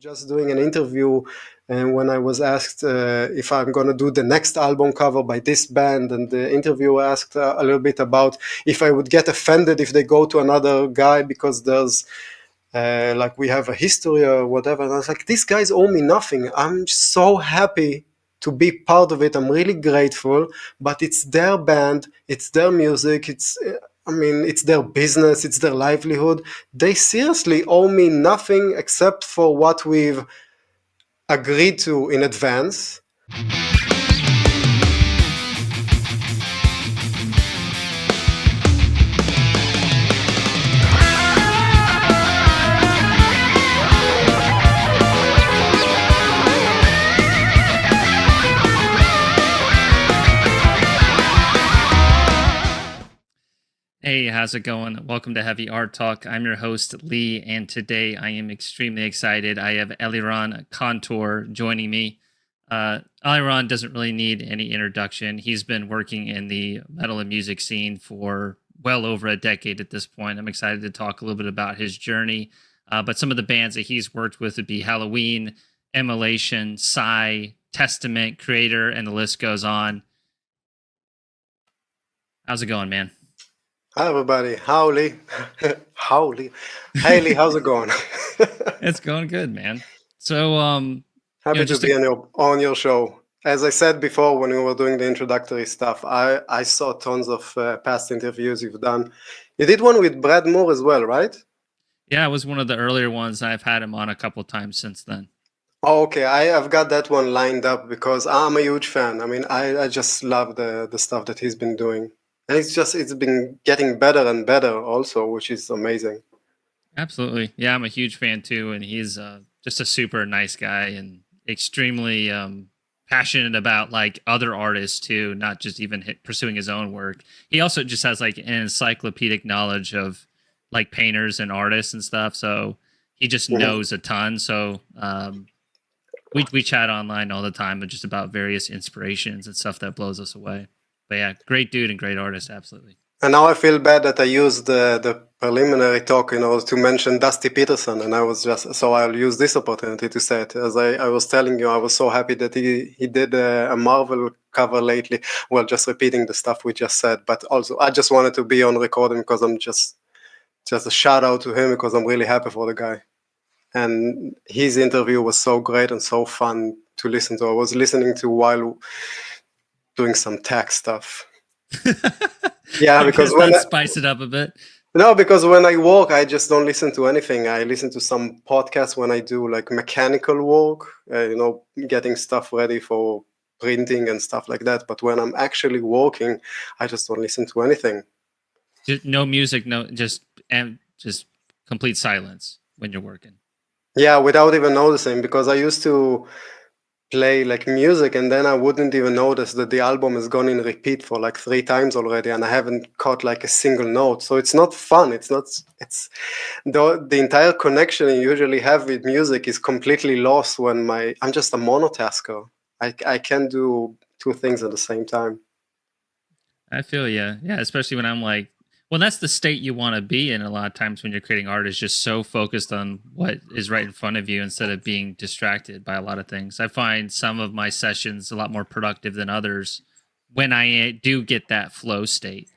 just doing an interview, and when I was asked if I'm going to do the next album cover by this band, and the interviewer asked a little bit about if I would get offended if they go to another guy because there's like we have a history or whatever. And I was like, these guys owe me nothing. I'm so happy to be part of it. I'm really grateful, but it's their band, it's their music, it's their business, it's their livelihood. They seriously owe me nothing except for what we've agreed to in advance. Hey, how's it going? Welcome to Heavy Art Talk. I'm your host, Lee, and today I am extremely excited. I have Eliran Kantor joining me. Eliran doesn't really need any introduction. He's been working in the metal and music scene for well over a decade at this point. I'm excited to talk a little bit about his journey, but some of the bands that he's worked with would be Helloween, Immolation, Sigh, Testament, Creator, and the list goes on. How's it going, man? Hi, everybody. Howley. Hey, Lee, how's it going? It's going good, man. So, happy to be on your show. As I said before, when we were doing the introductory stuff, I saw tons of past interviews you've done. You did one with Brad Moore as well, right? Yeah, it was one of the earlier ones. I've had him on a couple of times since then. Oh, okay. I've got that one lined up because I'm a huge fan. I mean, I just love the stuff that he's been doing. And it's been getting better and better also, which is amazing. Absolutely. Yeah, I'm a huge fan too. And he's just a super nice guy and extremely passionate about like other artists too, not just even pursuing his own work. He also just has like an encyclopedic knowledge of like painters and artists and stuff. So he just knows a ton. So we chat online all the time, but just about various inspirations and stuff that blows us away. But yeah, great dude and great artist, absolutely. And now I feel bad that I used the preliminary talk, to mention Dusty Peterson, and I'll use this opportunity to say it. As I was telling you, I was so happy that he did a Marvel cover lately. Well, just repeating the stuff we just said, but also I just wanted to be on recording because I'm just a shout out to him because I'm really happy for the guy. And his interview was so great and so fun to listen to. I was listening to while doing some tech stuff. Yeah, because when spice it up a bit. No, because when I work, I just don't listen to anything. I listen to some podcasts when I do like mechanical work, getting stuff ready for printing and stuff like that. But when I'm actually working, I just don't listen to anything. No music, just complete silence when you're working. Yeah, without even noticing, because I used to play like music and then I wouldn't even notice that the album has gone in repeat for like 3 times already and I haven't caught like a single note. So it's not fun. It's the entire connection you usually have with music is completely lost when I'm just a monotasker. I can't do 2 things at the same time. I feel yeah, especially when I'm like, well, that's the state you want to be in a lot of times when you're creating art, is just so focused on what is right in front of you instead of being distracted by a lot of things. I find some of my sessions a lot more productive than others when I do get that flow state.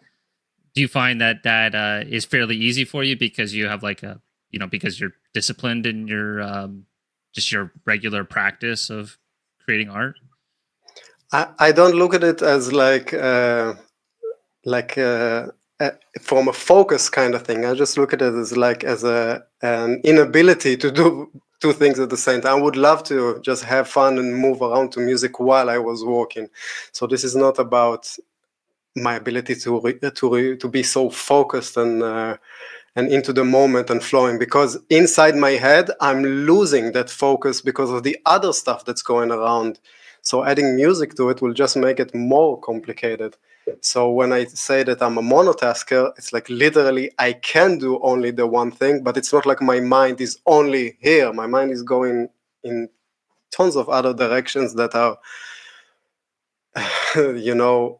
Do you find that is fairly easy for you because you have like because you're disciplined in your just your regular practice of creating art? I don't look at it as from a focus kind of thing. I just look at it as an inability to do 2 things at the same time. I would love to just have fun and move around to music while I was working. So this is not about my ability to be so focused and into the moment and flowing, because inside my head I'm losing that focus because of the other stuff that's going around. So adding music to it will just make it more complicated. So when I say that I'm a monotasker, it's like literally I can do only the one thing, but it's not like my mind is only here. My mind is going in tons of other directions that are,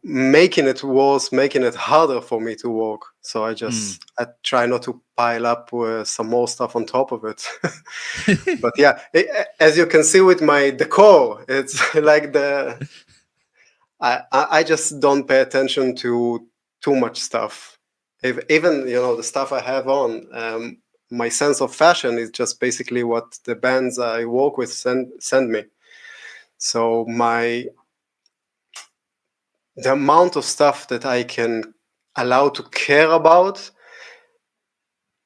making it worse, making it harder for me to work. So I try not to pile up some more stuff on top of it. But yeah, as you can see with my decor, it's like I just don't pay attention to too much stuff. Even the stuff I have on, my sense of fashion is just basically what the bands I work with send me. So the amount of stuff that I can allow to care about,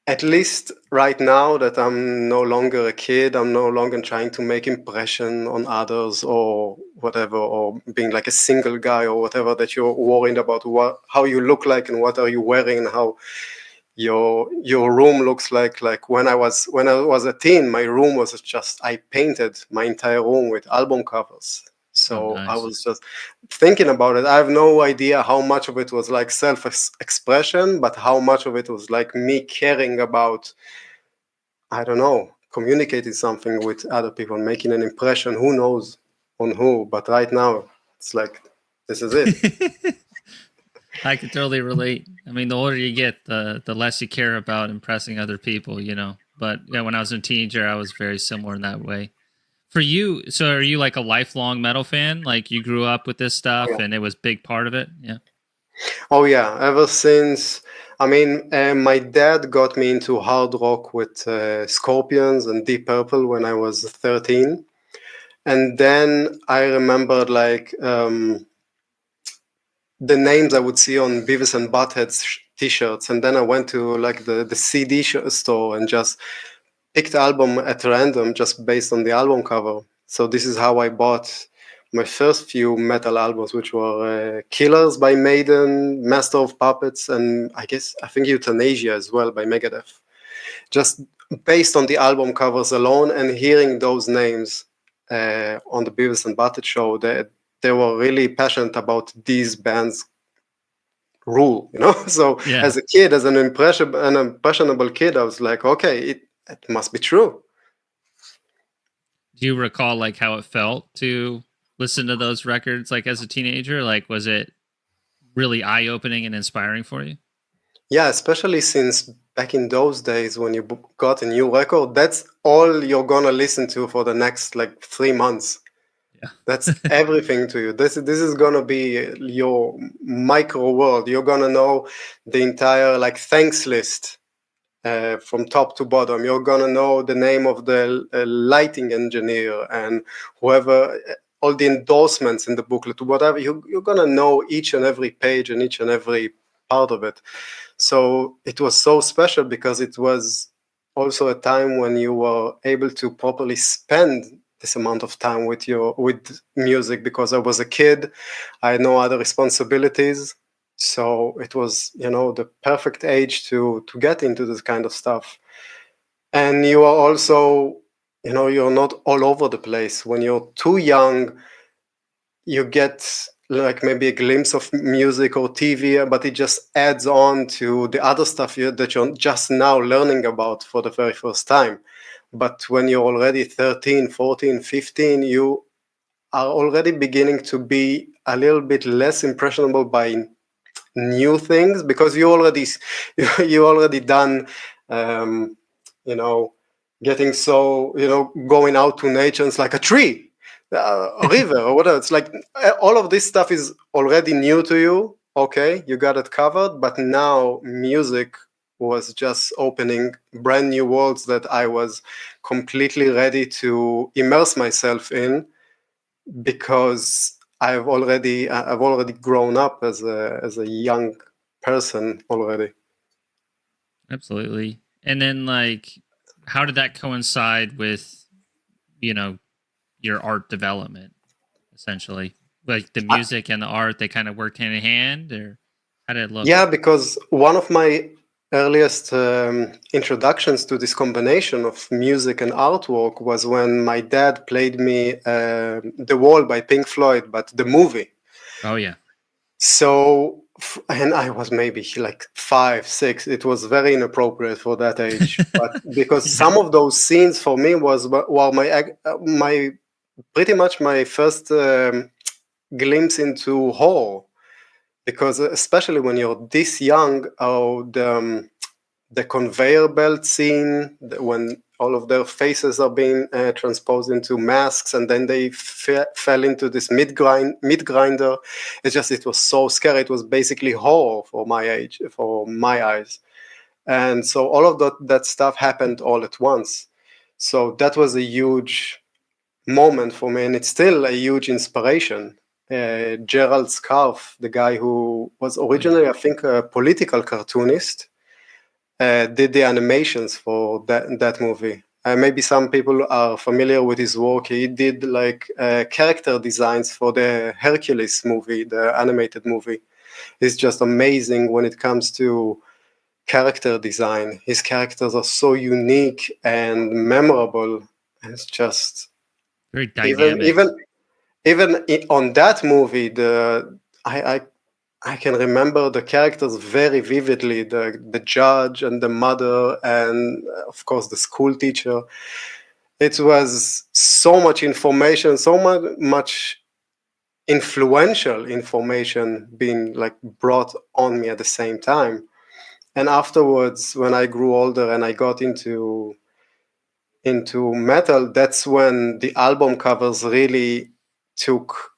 at least right now that I'm no longer a kid, I'm no longer trying to make impression on others or whatever, or being like a single guy or whatever, that you're worried about how you look like and what are you wearing and how your room looks like. Like when I was a teen, my room was just, I painted my entire room with album covers. So nice. I was just thinking about it. I have no idea how much of it was like self-expression, but how much of it was like me caring about, I don't know, communicating something with other people, making an impression, who knows on who. But right now, it's like, this is it. I can totally relate. I mean, the older you get, the less you care about impressing other people, But yeah, when I was a teenager, I was very similar in that way. For you, so are you like a lifelong metal fan? Like you grew up with this stuff and it was a big part of it? Yeah. Oh yeah, ever since. I mean, my dad got me into hard rock with Scorpions and Deep Purple when I was 13. And then I remembered like the names I would see on Beavis and Butthead's t-shirts. And then I went to like the CD store and just picked album at random just based on the album cover. So this is how I bought my first few metal albums, which were Killers by Maiden, Master of Puppets, and I think Euthanasia as well by Megadeth. Just based on the album covers alone and hearing those names on the Beavis and Butthead show, they were really passionate about these bands rule, So Yeah. as a kid, as an impressionable kid, I was like, okay, it must be true. Do you recall like how it felt to listen to those records like as a teenager? Like was it really eye-opening and inspiring for you? Yeah, especially since back in those days when you got a new record, that's all you're gonna listen to for the next like 3 months. Yeah. That's everything to you. This is gonna be your micro world. You're gonna know the entire like thanks list from top to bottom. You're gonna know the name of the lighting engineer and whoever, all the endorsements in the booklet, whatever. You're gonna know each and every page and each and every part of it. So it was so special because it was also a time when you were able to properly spend this amount of time with music, because I was a kid, I had no other responsibilities. So it was, the perfect age to get into this kind of stuff. And you are also, you're not all over the place. When you're too young, you get like maybe a glimpse of music or TV, but it just adds on to the other stuff that you're just now learning about for the very first time. But when you're already 13, 14, 15, you are already beginning to be a little bit less impressionable by new things, because you already done getting so going out to nature. It's like a tree, a river, or whatever. It's like all of this stuff is already new to you. Okay, you got it covered, but now music was just opening brand new worlds that I was completely ready to immerse myself in, because I've already grown up as a young person already. Absolutely. And then like how did that coincide with your art development, essentially? Like the music and the art, they kind of worked hand in hand, or how did it look? Yeah, because one of my earliest introductions to this combination of music and artwork was when my dad played me The Wall by Pink Floyd, but the movie. Oh yeah. So, and I was maybe like 5, 6. It was very inappropriate for that age, but because some of those scenes for me were my pretty much my first glimpse into horror. because especially when you're this young, the conveyor belt scene, when all of their faces are being transposed into masks, and then they fell into this meat grinder. It was so scary. It was basically horror for my eyes. And so all of that stuff happened all at once. So that was a huge moment for me, and it's still a huge inspiration. Gerald Scarfe, the guy who was originally, I think, a political cartoonist, did the animations for that movie. Maybe some people are familiar with his work. He did like character designs for the Hercules movie, the animated movie. He's just amazing when it comes to character design. His characters are so unique and memorable. It's just very dynamic. Even on that movie, I can remember the characters very vividly. The judge and the mother, and of course the school teacher. It was so much information, so much influential information being like brought on me at the same time. And afterwards, when I grew older and I got into metal, that's when the album covers really took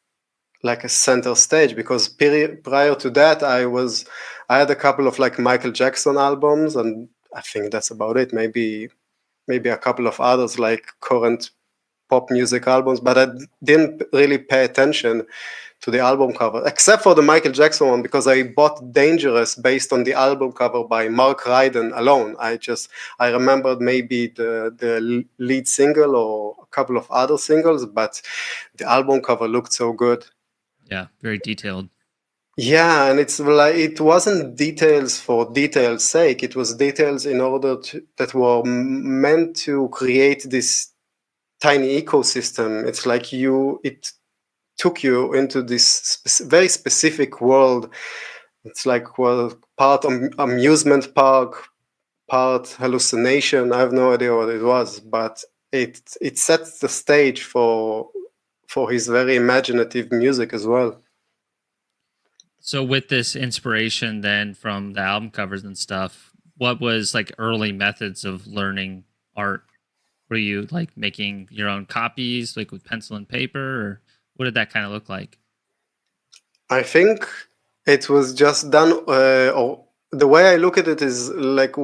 like a center stage, because prior to that I had a couple of like Michael Jackson albums, and I think that's about it. Maybe a couple of others like current pop music albums, but I didn't really pay attention to the album cover, except for the Michael Jackson one, because I bought Dangerous based on the album cover by Mark Ryden alone. I remembered maybe the lead single or a couple of other singles, but the album cover looked so good. Yeah, very detailed. Yeah, and it's like it wasn't details for detail's sake. It was details in order that were meant to create this tiny ecosystem. It's like it took you into this very specific world. It's like part amusement park, part hallucination. I have no idea what it was, but it sets the stage for his very imaginative music as well. So with this inspiration then from the album covers and stuff, what was like early methods of learning art? Were you like making your own copies, like with pencil and paper, or what did that kind of look like? I think it was just done, or the way I look at it is like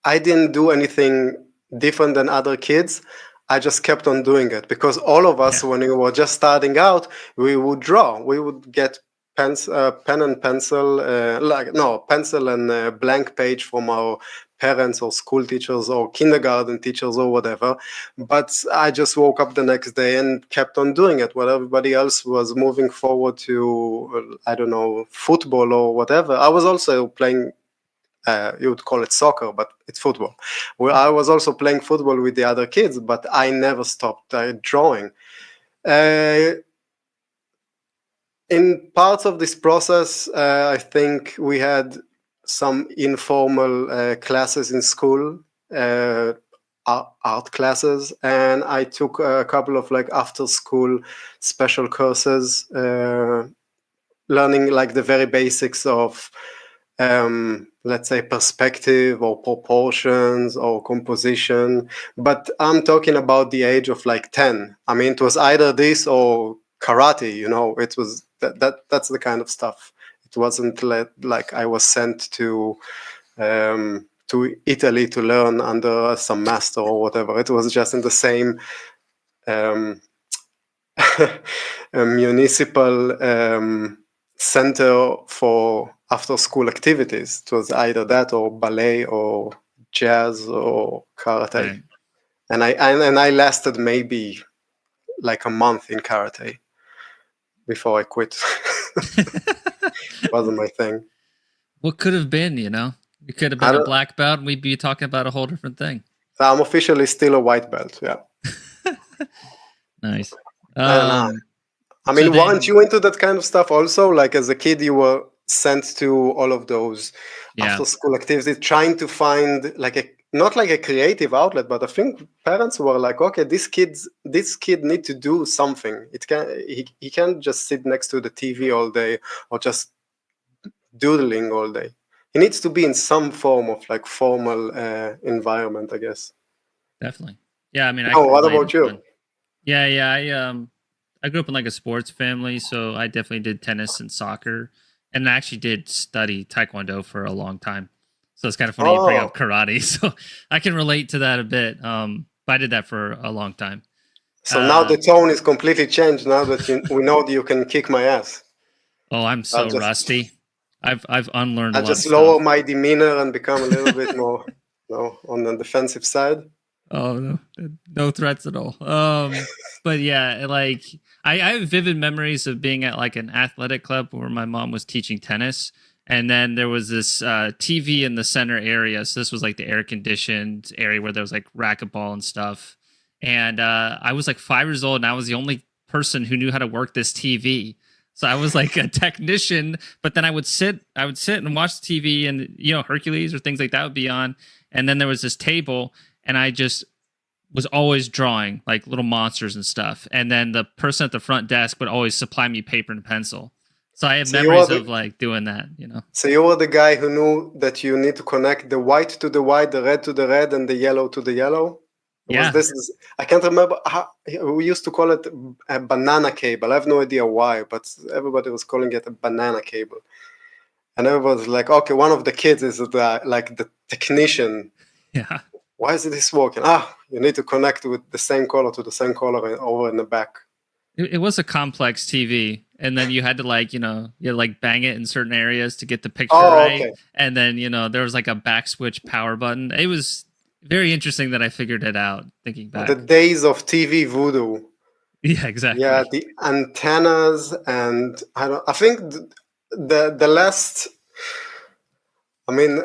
I didn't do anything different than other kids. I just kept on doing it, because all of us, when we were just starting out, we would draw. We would get pen and pencil, pencil and a blank page from our parents or school teachers or kindergarten teachers or whatever. But I just woke up the next day and kept on doing it while everybody else was moving forward to, I don't know, football or whatever. I was also playing, you would call it soccer, but it's football. Well, I was also playing football with the other kids, but I never stopped drawing. In parts of this process, I think we had some informal classes in school, art classes, and I took a couple of like after school special courses, learning like the very basics of let's say perspective or proportions or composition. But I'm talking about the age of like 10. I mean, it was either this or karate, it was that's the kind of stuff. It wasn't like I was sent to Italy to learn under some master or whatever. It was just in the same municipal center for after school activities. It was either that or ballet or jazz or karate. Right. And I lasted maybe like a month in karate before I quit. It wasn't my thing. What could have been, We could have been a black belt and we'd be talking about a whole different thing. I'm officially still a white belt, yeah. Nice. I mean, weren't you into that kind of stuff also? Like as a kid, you were sent to all of those after school activities, trying to find like not like a creative outlet, but I think parents were like, okay, this kid need to do something. He can't just sit next to the TV all day or just doodling all day. He needs to be in some form of like formal environment, I guess. Definitely. Yeah, I mean, I Oh, can what relate a about you? ton. Yeah. I grew up in like a sports family, so I definitely did tennis and soccer, and I actually did study taekwondo for a long time. So it's kind of funny you bring up Oh, karate. So I can relate to that a bit. But I did that for a long time. so now Uh, the tone is completely changed now that we know that you can kick my ass. oh, I'm I'll so just rusty. I've unlearned a I'll lot of just lower stuff. my demeanor and become a little bit more, on the defensive side. Oh no, no threats at all. But yeah, like I have vivid memories of being at like an athletic club where my mom was teaching tennis, and then there was this TV in the center area. So this was like the air conditioned area where there was like racquetball and stuff. And I was like 5 years old, and I was the only person who knew how to work this TV. So I was like a technician, but then I would sit and watch the TV, and Hercules or things like that would be on, and then there was this table, and I just was always drawing like little monsters and stuff. And then the person at the front desk would always supply me paper and pencil. So I have So you are memories of the like doing that, so you were the guy who knew that you need to connect the white to the white, the red to the red, and the yellow to the yellow. Was Yeah. this? I can't remember how we used to call it a banana cable. I have no idea why, but everybody was calling it a banana cable. And everybody was like, okay, one of the kids is the technician. Yeah. Why is this working? You need to connect with the same color to the same color over in the back. It was a complex TV. And then you had to like bang it in certain areas to get the picture Oh, right. okay. And then, there was like a back switch power button. It was very interesting that I figured it out thinking The back. days of TV voodoo. Yeah, Yeah, exactly. the antennas, and I think the last. I mean,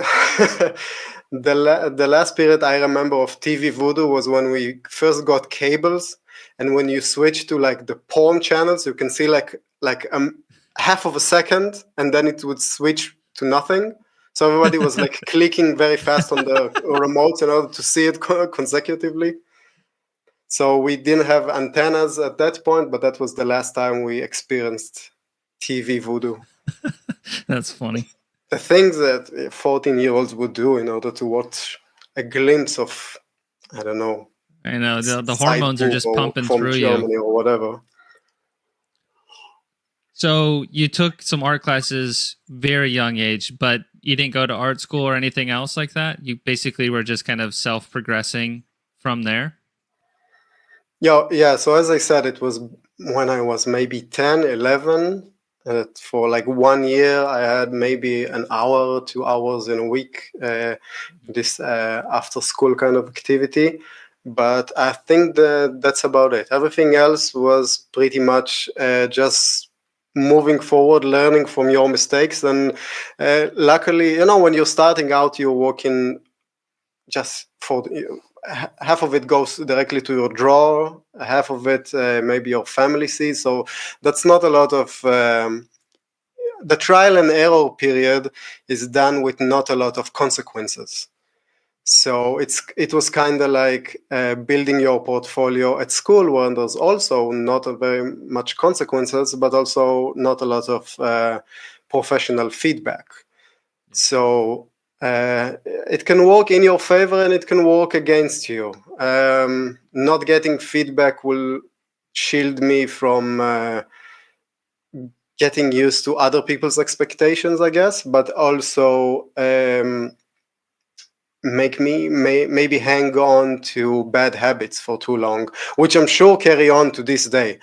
the last period I remember of TV voodoo was when we first got cables, and when you switch to like the porn channels, you can see like half of a second, and then it would switch to nothing. So everybody was like clicking very fast on the remotes in order to see it consecutively. So we didn't have antennas at that point, but that was the last time we experienced TV voodoo. That's funny. The things that 14-year-olds would do in order to watch a glimpse of, I don't know, I know the side hormones are boob just or pumping from through you. Germany or whatever. So you took some art classes very young age, but you didn't go to art school or anything else like that? You basically were just kind of self-progressing from there? Yeah. So as I said, it was when I was maybe 10, 11. For like 1 year, I had maybe an hour, 2 hours in a week, this after school kind of activity. But I think that's about it. Everything else was pretty much just moving forward, learning from your mistakes. And luckily, when you're starting out, you're working just for half of it goes directly to your drawer, half of it maybe your family sees. So that's not a lot of the trial and error period is done with not a lot of consequences. So it was kind of like building your portfolio at school, where there's also not a very much consequences, but also not a lot of professional feedback. So it can work in your favor and it can work against you. Not getting feedback will shield me from getting used to other people's expectations, I guess, but also make me maybe hang on to bad habits for too long, which I'm sure carry on to this day.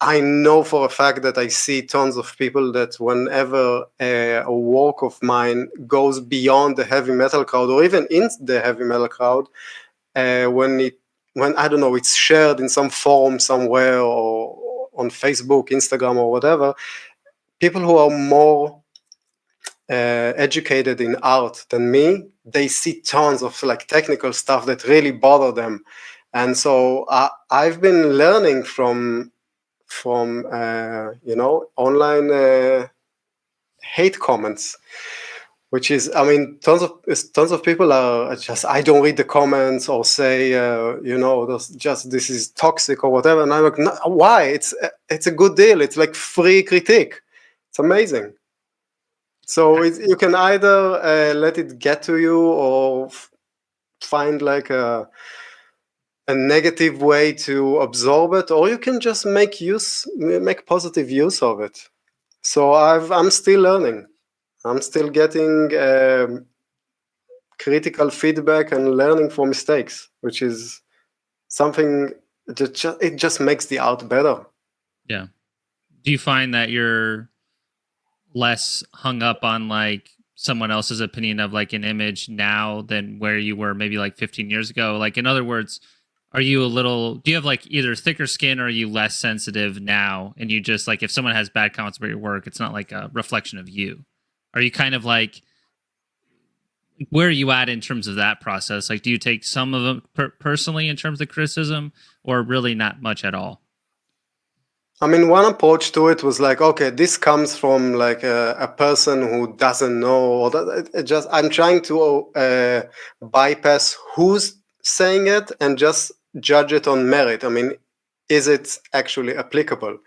I know for a fact that I see tons of people that whenever a work of mine goes beyond the heavy metal crowd or even in the heavy metal crowd, when I don't know, it's shared in some forum somewhere or on Facebook, Instagram, or whatever, people who are more educated in art than me, they see tons of like technical stuff that really bother them. And so I've been learning from online hate comments, which is, I mean, tons of people are just, I don't read the comments or say this is toxic or whatever, and I'm like, no, why? It's a good deal. It's like free critique. It's amazing. So you can either let it get to you, or find like a negative way to absorb it, or you can just make positive use of it. So I'm still learning. I'm still getting critical feedback and learning from mistakes, which is something that it just makes the art better. Yeah. Do you find that you're less hung up on like someone else's opinion of like an image now than where you were maybe like 15 years ago? Like, in other words, do you have like either thicker skin, or are you less sensitive now? And you just like, if someone has bad comments about your work, it's not like a reflection of you. Are you kind of like, where are you at in terms of that process? Like, do you take some of them personally in terms of criticism, or really not much at all? I mean, one approach to it was like, okay, this comes from like a person who doesn't know, or I'm trying to bypass who's saying it and just judge it on merit. I mean, is it actually applicable?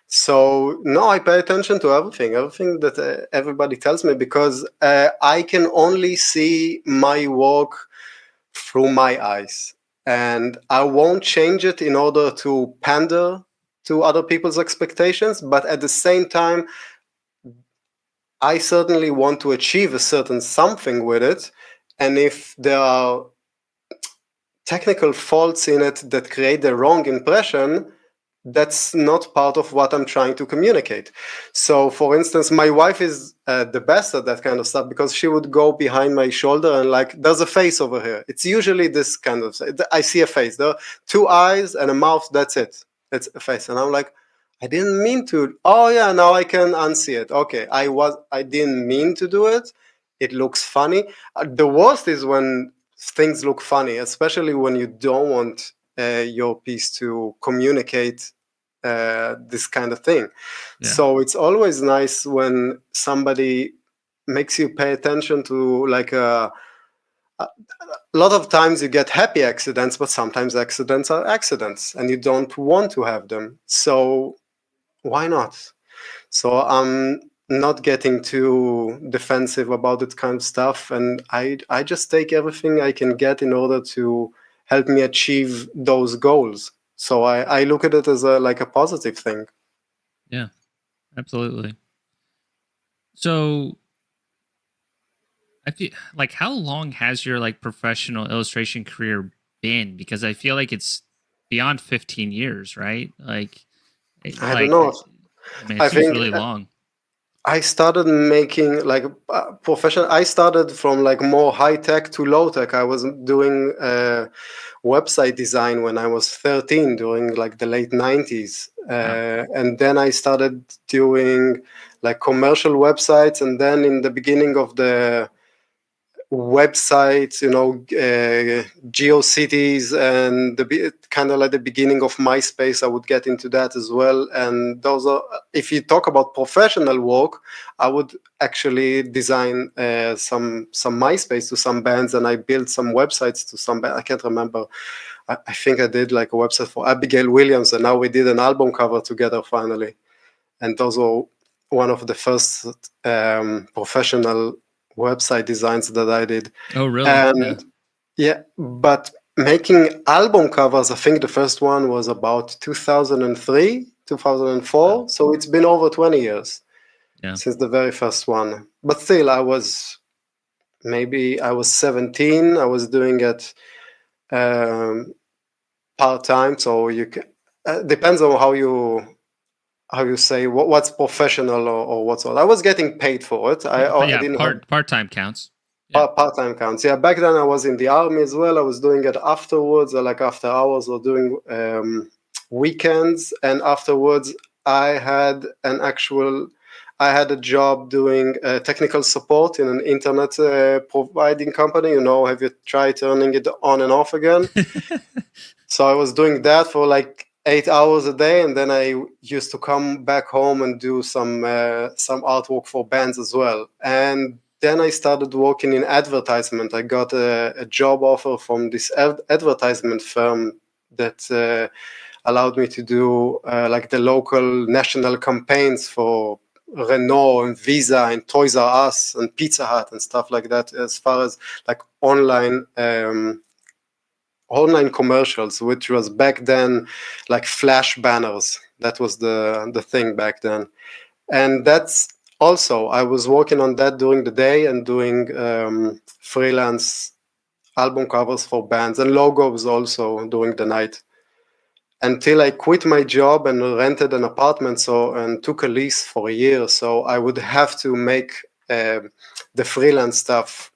So no, I pay attention to everything that everybody tells me, because I can only see my work through my eyes, and I won't change it in order to pander to other people's expectations. But at the same time, I certainly want to achieve a certain something with it, and if there are technical faults in it that create the wrong impression, that's not part of what I'm trying to communicate. So, for instance, my wife is the best at that kind of stuff, because she would go behind my shoulder and like, there's a face over here. It's usually this kind of, I see a face. There are two eyes and a mouth. That's it. It's a face. And I'm like, I didn't mean to. Oh yeah, now I can unsee it. Okay, I didn't mean to do it. It looks funny. The worst is when things look funny, especially when you don't want your piece to communicate this kind of thing. Yeah. So it's always nice when somebody makes you pay attention to like a lot of times you get happy accidents, but sometimes accidents are accidents and you don't want to have them. So why not? So I'm not getting too defensive about that kind of stuff, and I just take everything I can get in order to help me achieve those goals. So I look at it as like a positive thing. Yeah, absolutely. So I feel like, how long has your like professional illustration career been? Because I feel like it's beyond 15 years, right? Like, I don't know. I mean, it I seems think really long. I started making like professional. I started from like more high tech to low tech. I was doing website design when I was 13 during like the late 90s. And then I started doing like commercial websites. And then in the beginning of the websites, GeoCities, and kind of like the beginning of MySpace, I would get into that as well. And those are, if you talk about professional work, I would actually design some MySpace to some bands, and I built some websites to some bands. I can't remember. I think I did like a website for Abigail Williams, and now we did an album cover together finally. And those were one of the first professional website designs that I did. Oh, really? And yeah, but making album covers, I think the first one was about 2003, 2004. Wow. So it's been over 20 years Yeah. since the very first one. But still, I was 17. I was doing it part-time. So you can, depends on how you say what's professional or what's all. I was getting paid for it. I didn't have part-time counts. Yeah. part-time counts. Yeah, back then I was in the army as well. I was doing it afterwards, like after hours, or doing weekends. And afterwards, I had a job doing technical support in an internet providing company. Have you tried turning it on and off again? So I was doing that for like 8 hours a day, and then I used to come back home and do some artwork for bands as well. And then I started working in advertisement. I got a job offer from this advertisement firm that allowed me to do like the local national campaigns for Renault and Visa and Toys R Us and Pizza Hut and stuff like that, as far as like online commercials, which was back then like flash banners. That was the thing back then. And that's also, I was working on that during the day and doing freelance album covers for bands and logos also during the night, until I quit my job and rented an apartment and took a lease for a year. So I would have to make the freelance stuff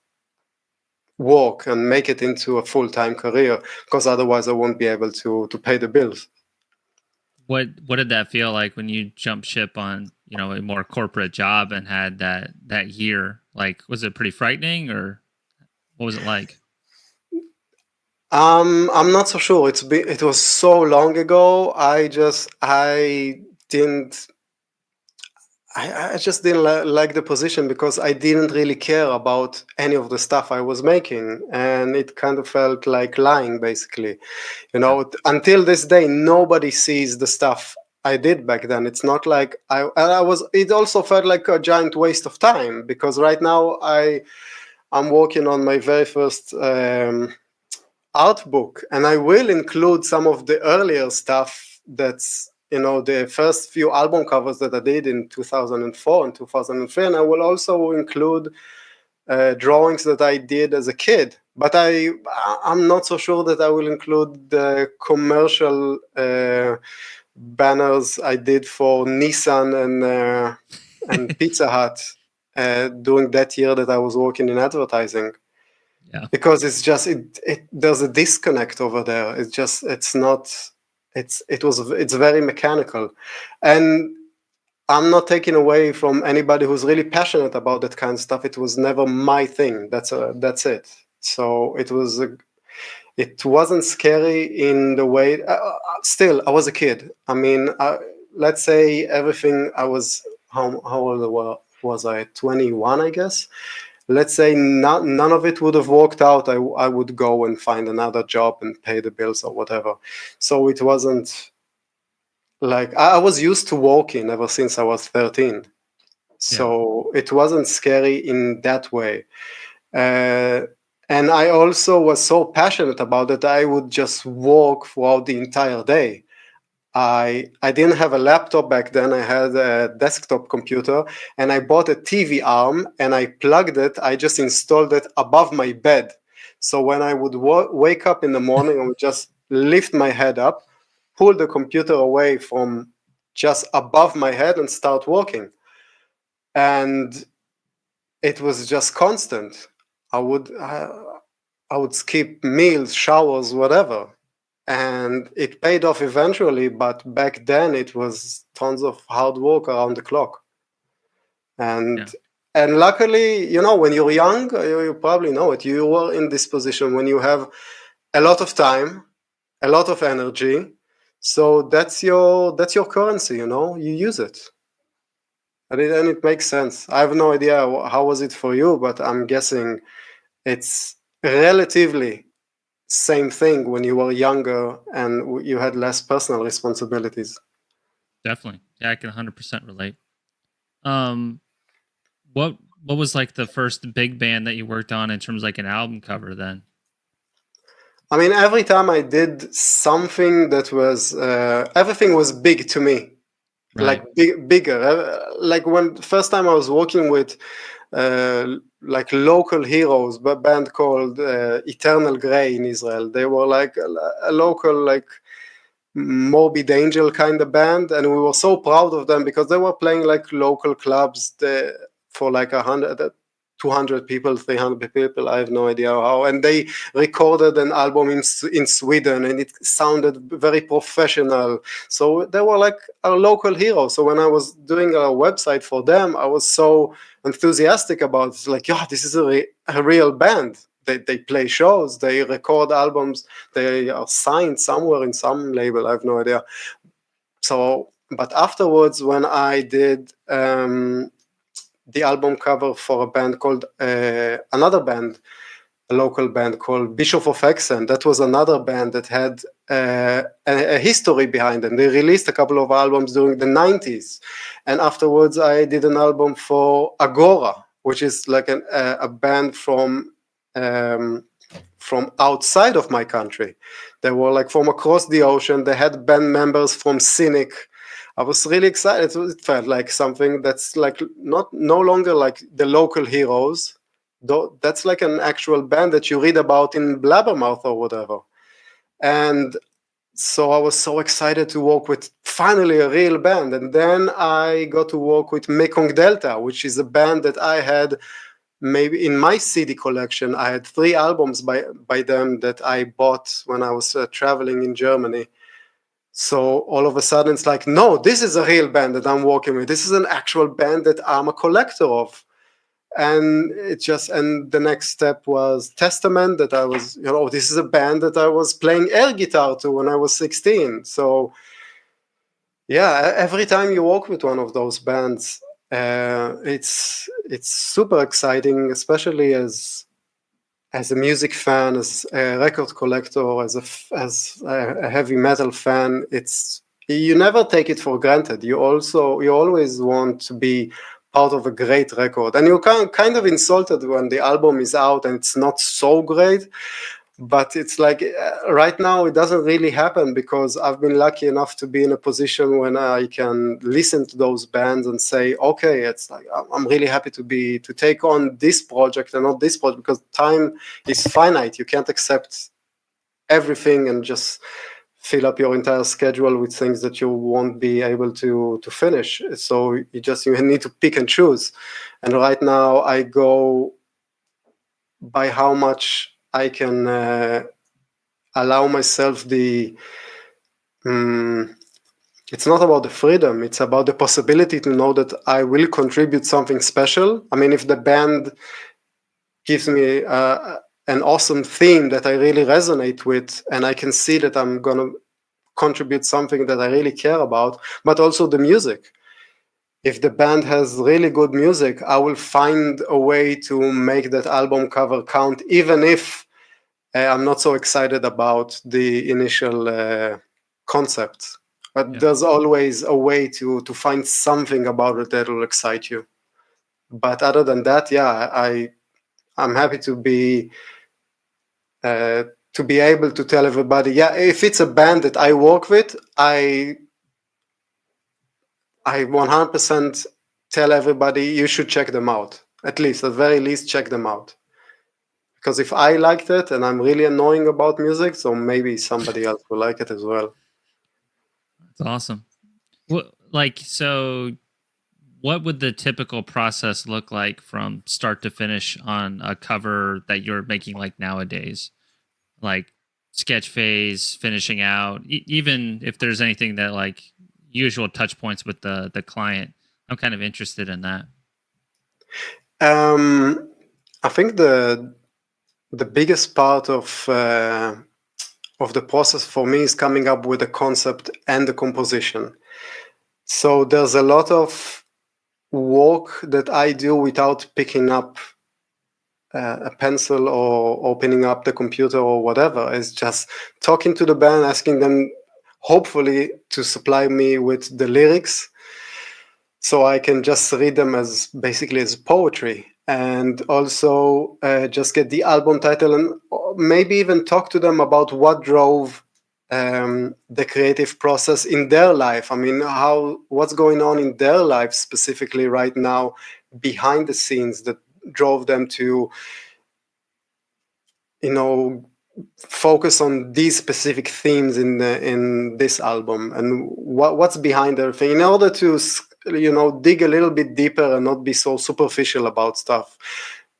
work and make it into a full-time career, because otherwise I won't be able to pay the bills. What did that feel like when you jumped ship on, a more corporate job and had that year? Like, was it pretty frightening, or what was it like? I'm not so sure. It was so long ago. I just didn't like the position, because I didn't really care about any of the stuff I was making, and it kind of felt like lying, basically. Until this day, nobody sees the stuff I did back then. It's not like it also felt like a giant waste of time, because right now I'm working on my very first art book, and I will include some of the earlier stuff that's the first few album covers that I did in 2004 and 2003, and I will also include drawings that I did as a kid. But I'm not so sure that I will include the commercial banners I did for Nissan and Pizza Hut during that year that I was working in advertising. Yeah. Because it's just there's a disconnect over there. It's very mechanical, and I'm not taking away from anybody who's really passionate about that kind of stuff. It was never my thing. That's it. So it wasn't scary in the way. Still, I was a kid. I mean, let's say everything. I was how old was I? 21, I guess. Let's say none of it would have worked out. I would go and find another job and pay the bills or whatever. So it wasn't like I was used to walking ever since I was 13. So it wasn't scary in that way. And I also was so passionate about it, I would just walk throughout the entire day. I didn't have a laptop back then. I had a desktop computer, and I bought a TV arm and I plugged it. I just installed it above my bed. So when I would wake up in the morning, I would just lift my head up, pull the computer away from just above my head and start working. And it was just constant. I would skip meals, showers, whatever. And it paid off eventually, but back then it was tons of hard work around the clock. And luckily, when you're young, you probably know it. You were in this position when you have a lot of time, a lot of energy. So that's your currency, you use it. And it makes sense. I have no idea how was it for you, but I'm guessing it's relatively same thing when you were younger and you had less personal responsibilities. Definitely. Yeah, I can 100% relate. What was like the first big band that you worked on in terms of like an album cover then? I mean, every time I did something that was everything was big to me. Right. Like bigger. Like when first time I was working with like local heroes, a band called Eternal Grey in Israel. They were like a local like Morbid Angel kind of band, and we were so proud of them because they were playing like local clubs for like 100, 200 people, 300 people, I have no idea how, and they recorded an album in Sweden, and it sounded very professional. So they were like our local heroes. So when I was doing a website for them, I was so enthusiastic about it. It's like, yeah, this is a real band. They play shows, they record albums, they are signed somewhere in some label, I have no idea. So, but afterwards, when I did the album cover for a band called another band a local band called Bishop of Hexen. That was another band that had a history behind them. They released a couple of albums during the 90s. And afterwards, I did an album for Agora, which is like a band from outside of my country. They were like from across the ocean. They had band members from Cynic. I was really excited. It felt like something that's like no longer like the local heroes. Though that's like an actual band that you read about in Blabbermouth or whatever. And so I was so excited to work with finally a real band. And then I got to work with Mekong Delta, which is a band that I had maybe in my CD collection. I had 3 albums by them that I bought when I was traveling in Germany. So all of a sudden it's like, no, this is a real band that I'm working with. This is an actual band that I'm a collector of. And and the next step was Testament, that I was, this is a band that I was playing air guitar to when I was 16. So yeah, every time you work with one of those bands, it's super exciting, especially as a music fan, as a record collector, as a heavy metal fan. You never take it for granted. You always want to be part of a great record, and you're kind of insulted when the album is out and it's not so great. But it's like right now it doesn't really happen, because I've been lucky enough to be in a position when I can listen to those bands and say, okay, it's like I'm really happy to take on this project and not this project, because time is finite. You can't accept everything and just fill up your entire schedule with things that you won't be able to finish. So you need to pick and choose. And right now I go by how much I can allow myself it's not about the freedom, it's about the possibility to know that I will contribute something special. I mean, if the band gives me an awesome theme that I really resonate with, and I can see that I'm going to contribute something that I really care about, but also the music. If the band has really good music, I will find a way to make that album cover count, even if I'm not so excited about the initial concept. But there's always a way to find something about it that will excite you. But other than that, yeah, I'm happy to be able to tell everybody, yeah, if it's a band that I work with, I 100% tell everybody you should check them out. At the very least, check them out. Because if I liked it and I'm really annoying about music, so maybe somebody else will like it as well. That's awesome. So what would the typical process look like from start to finish on a cover that you're making like nowadays? Like sketch phase, finishing out, even if there's anything that like usual touch points with the client. I'm kind of interested in that. I think the biggest part of the process for me is coming up with the concept and the composition. So there's a lot of work that I do without picking up a pencil or opening up the computer or whatever. It's just talking to the band, asking them hopefully to supply me with the lyrics, so I can just read them as basically as poetry, and also just get the album title and maybe even talk to them about what drove the creative process in their life. I mean, what's going on in their life specifically right now behind the scenes that drove them to, focus on these specific themes in this album, and what's behind everything, in order to dig a little bit deeper and not be so superficial about stuff.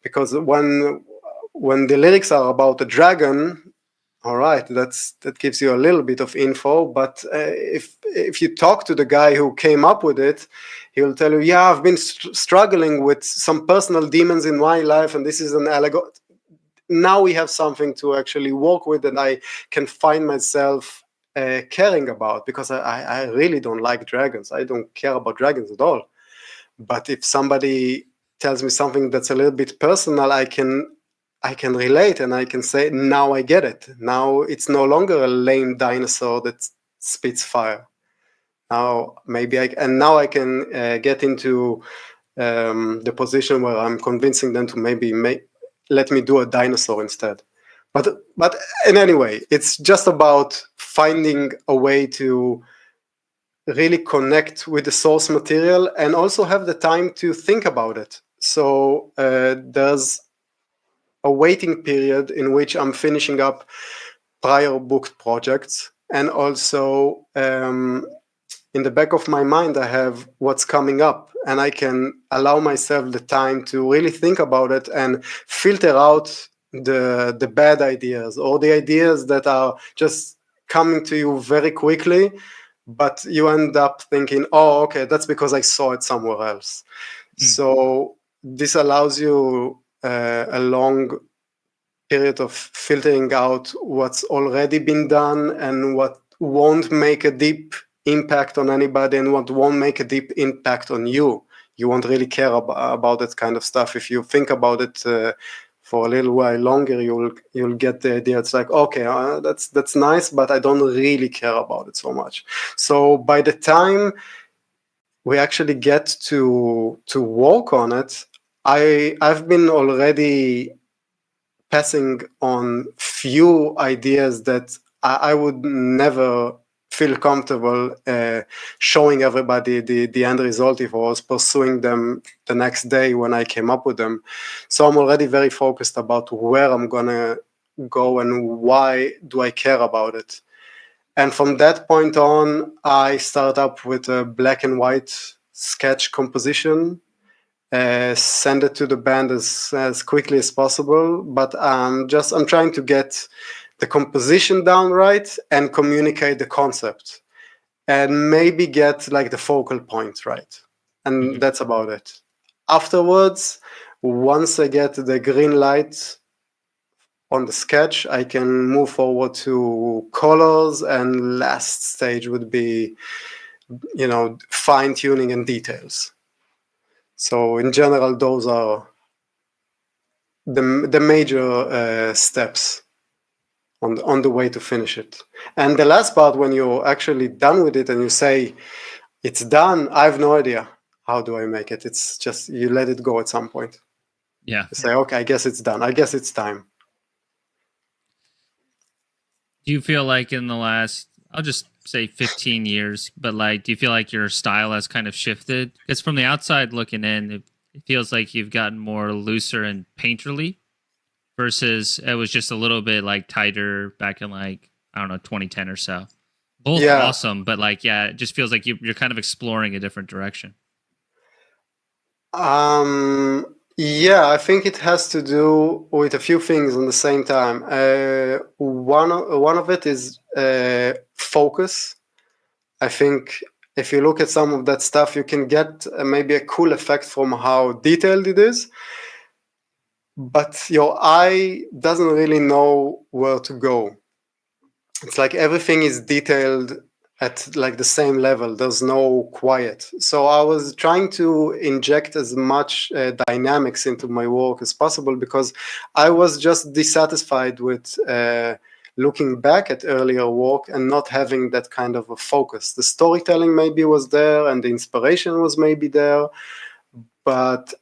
Because when the lyrics are about a dragon, all right, that gives you a little bit of info. But if you talk to the guy who came up with it, he'll tell you, yeah, I've been struggling with some personal demons in my life, and this is an allegory. Now we have something to actually work with, and I can find myself caring about, because I really don't like dragons. I don't care about dragons at all. But if somebody tells me something that's a little bit personal, I can I can relate and I can say, now I get it. Now it's no longer a lame dinosaur that spits fire. Now now I can get into the position where I'm convincing them to maybe let me do a dinosaur instead. But in any way, it's just about finding a way to really connect with the source material and also have the time to think about it. So there's a waiting period in which I'm finishing up prior booked projects, and also in the back of my mind I have what's coming up, and I can allow myself the time to really think about it and filter out the bad ideas or the ideas that are just coming to you very quickly, but you end up thinking, oh, okay, that's because I saw it somewhere else. So this allows you a long period of filtering out what's already been done and what won't make a deep impact on anybody and what won't make a deep impact on you. You won't really care about that kind of stuff. If you think about it for a little while longer, you'll get the idea. It's like, okay, that's nice, but I don't really care about it so much. So by the time we actually get to work on it, I've been already passing on few ideas that I would never feel comfortable showing everybody the end result if I was pursuing them the next day when I came up with them. So I'm already very focused about where I'm gonna go and why do I care about it. And from that point on, I start up with a black and white sketch composition, send it to the band as quickly as possible. But I'm trying to get the composition down right and communicate the concept, and maybe get like the focal point right. And that's about it. Afterwards, once I get the green light on the sketch, I can move forward to colors, and last stage would be, fine tuning and details. So in general, those are the major steps on the way to finish it. And the last part, when you're actually done with it and you say it's done, I have no idea how do I make it. It's just you let it go at some point. Yeah. You say, okay, I guess it's done. I guess it's time. Do you feel like in the last, I'll just say 15 years, but like, do you feel like your style has kind of shifted? Because from the outside looking in, it feels like you've gotten more looser and painterly versus it was just a little bit like tighter back in like, I don't know, 2010 or so. Both awesome, but like, yeah, it just feels like you're kind of exploring a different direction. Yeah, I think it has to do with a few things on the same time. One of it is focus. I think if you look at some of that stuff, you can get maybe a cool effect from how detailed it is, but your eye doesn't really know where to go. It's like everything is detailed at like the same level. There's no quiet. So I was trying to inject as much dynamics into my work as possible, because I was just dissatisfied with looking back at earlier work and not having that kind of a focus. The storytelling maybe was there and the inspiration was maybe there, but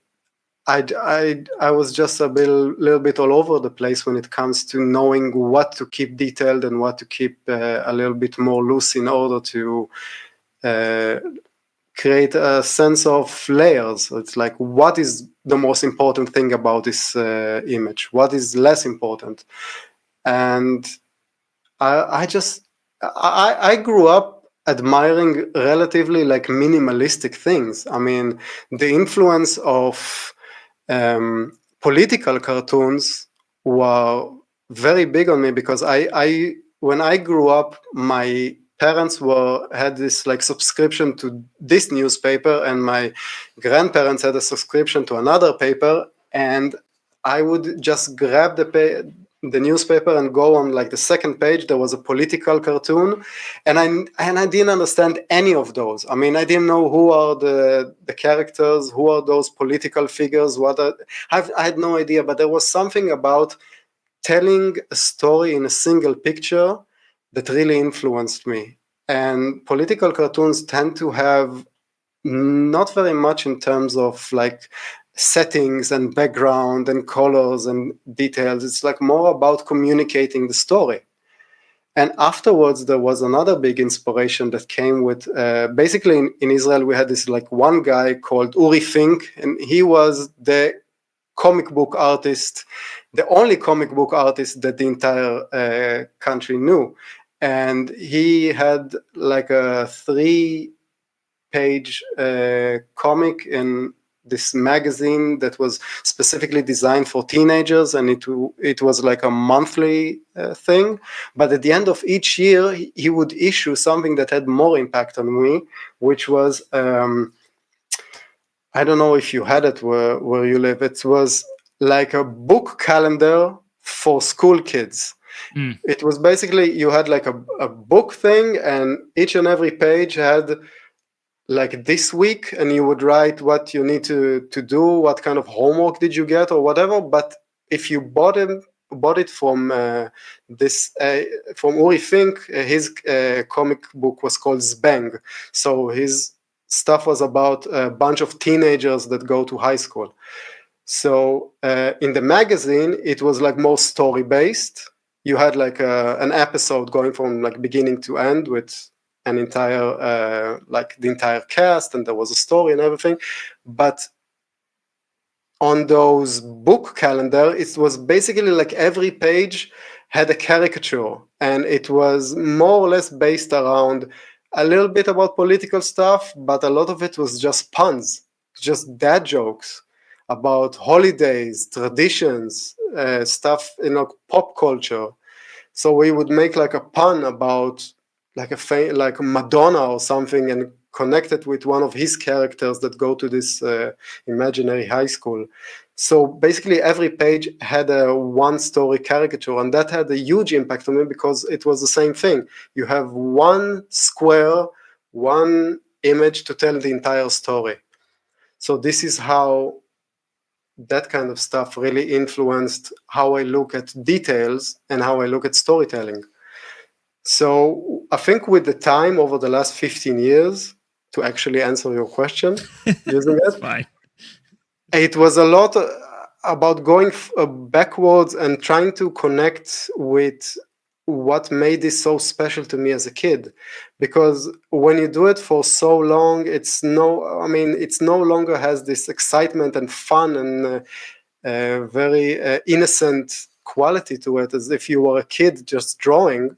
I was just a little bit all over the place when it comes to knowing what to keep detailed and what to keep a little bit more loose in order to create a sense of layers. It's like, what is the most important thing about this image? What is less important? And I grew up admiring relatively like minimalistic things. I mean, the influence of political cartoons were very big on me, because I when I grew up, my parents had this like subscription to this newspaper, and my grandparents had a subscription to another paper, and I would just grab the newspaper and go on like the second page, there was a political cartoon, and I didn't understand any of those. I mean, I didn't know who are the characters, who are those political figures, I had no idea. But there was something about telling a story in a single picture that really influenced me. And political cartoons tend to have not very much in terms of like settings and background and colors and details. It's like more about communicating the story. And afterwards, there was another big inspiration that came with basically in Israel, we had this like one guy called Uri Fink, and he was the comic book artist, the only comic book artist that the entire country knew. And he had like a 3-page comic in this magazine that was specifically designed for teenagers, and it was like a monthly thing. But at the end of each year, he would issue something that had more impact on me, which was I don't know if you had it where you live. It was like a book calendar for school kids. It was basically, you had like a book thing, and each and every page had like this week, and you would write what you need to do, what kind of homework did you get or whatever. But if you bought it from from Uri Fink, his comic book was called Zbang. So his stuff was about a bunch of teenagers that go to high school. So in the magazine, it was like more story based. You had like an episode going from like beginning to end with an entire like the entire cast, and there was a story and everything. But on those book calendar, it was basically like every page had a caricature, and it was more or less based around a little bit about political stuff, but a lot of it was just puns, just dad jokes about holidays, traditions, stuff, pop culture. So we would make like a pun about like like Madonna or something, and connect it with one of his characters that go to this imaginary high school. So basically every page had a one story caricature, and that had a huge impact on me because it was the same thing. You have one square, one image to tell the entire story. So this is how that kind of stuff really influenced how I look at details and how I look at storytelling. So I think with the time over the last 15 years, to actually answer your question, using That's it, fine. it was a lot about going backwards and trying to connect with what made this so special to me as a kid. Because when you do it for so long, it's no longer has this excitement and fun and very innocent quality to it, as if you were a kid just drawing.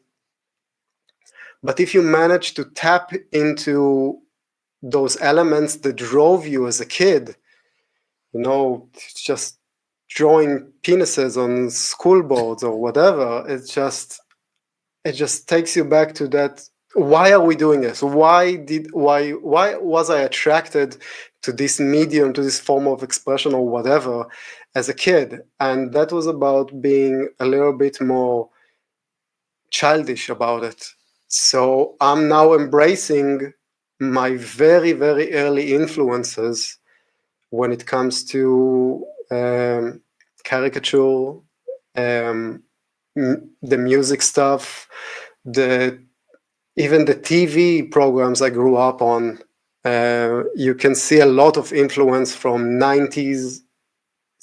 But if you manage to tap into those elements that drove you as a kid, just drawing penises on school boards or whatever, it just takes you back to that. Why are we doing this? Why was I attracted to this medium, to this form of expression or whatever as a kid? And that was about being a little bit more childish about it. So I'm now embracing my very, very early influences when it comes to caricature, the music stuff, even the TV programs I grew up on. You can see a lot of influence from 90s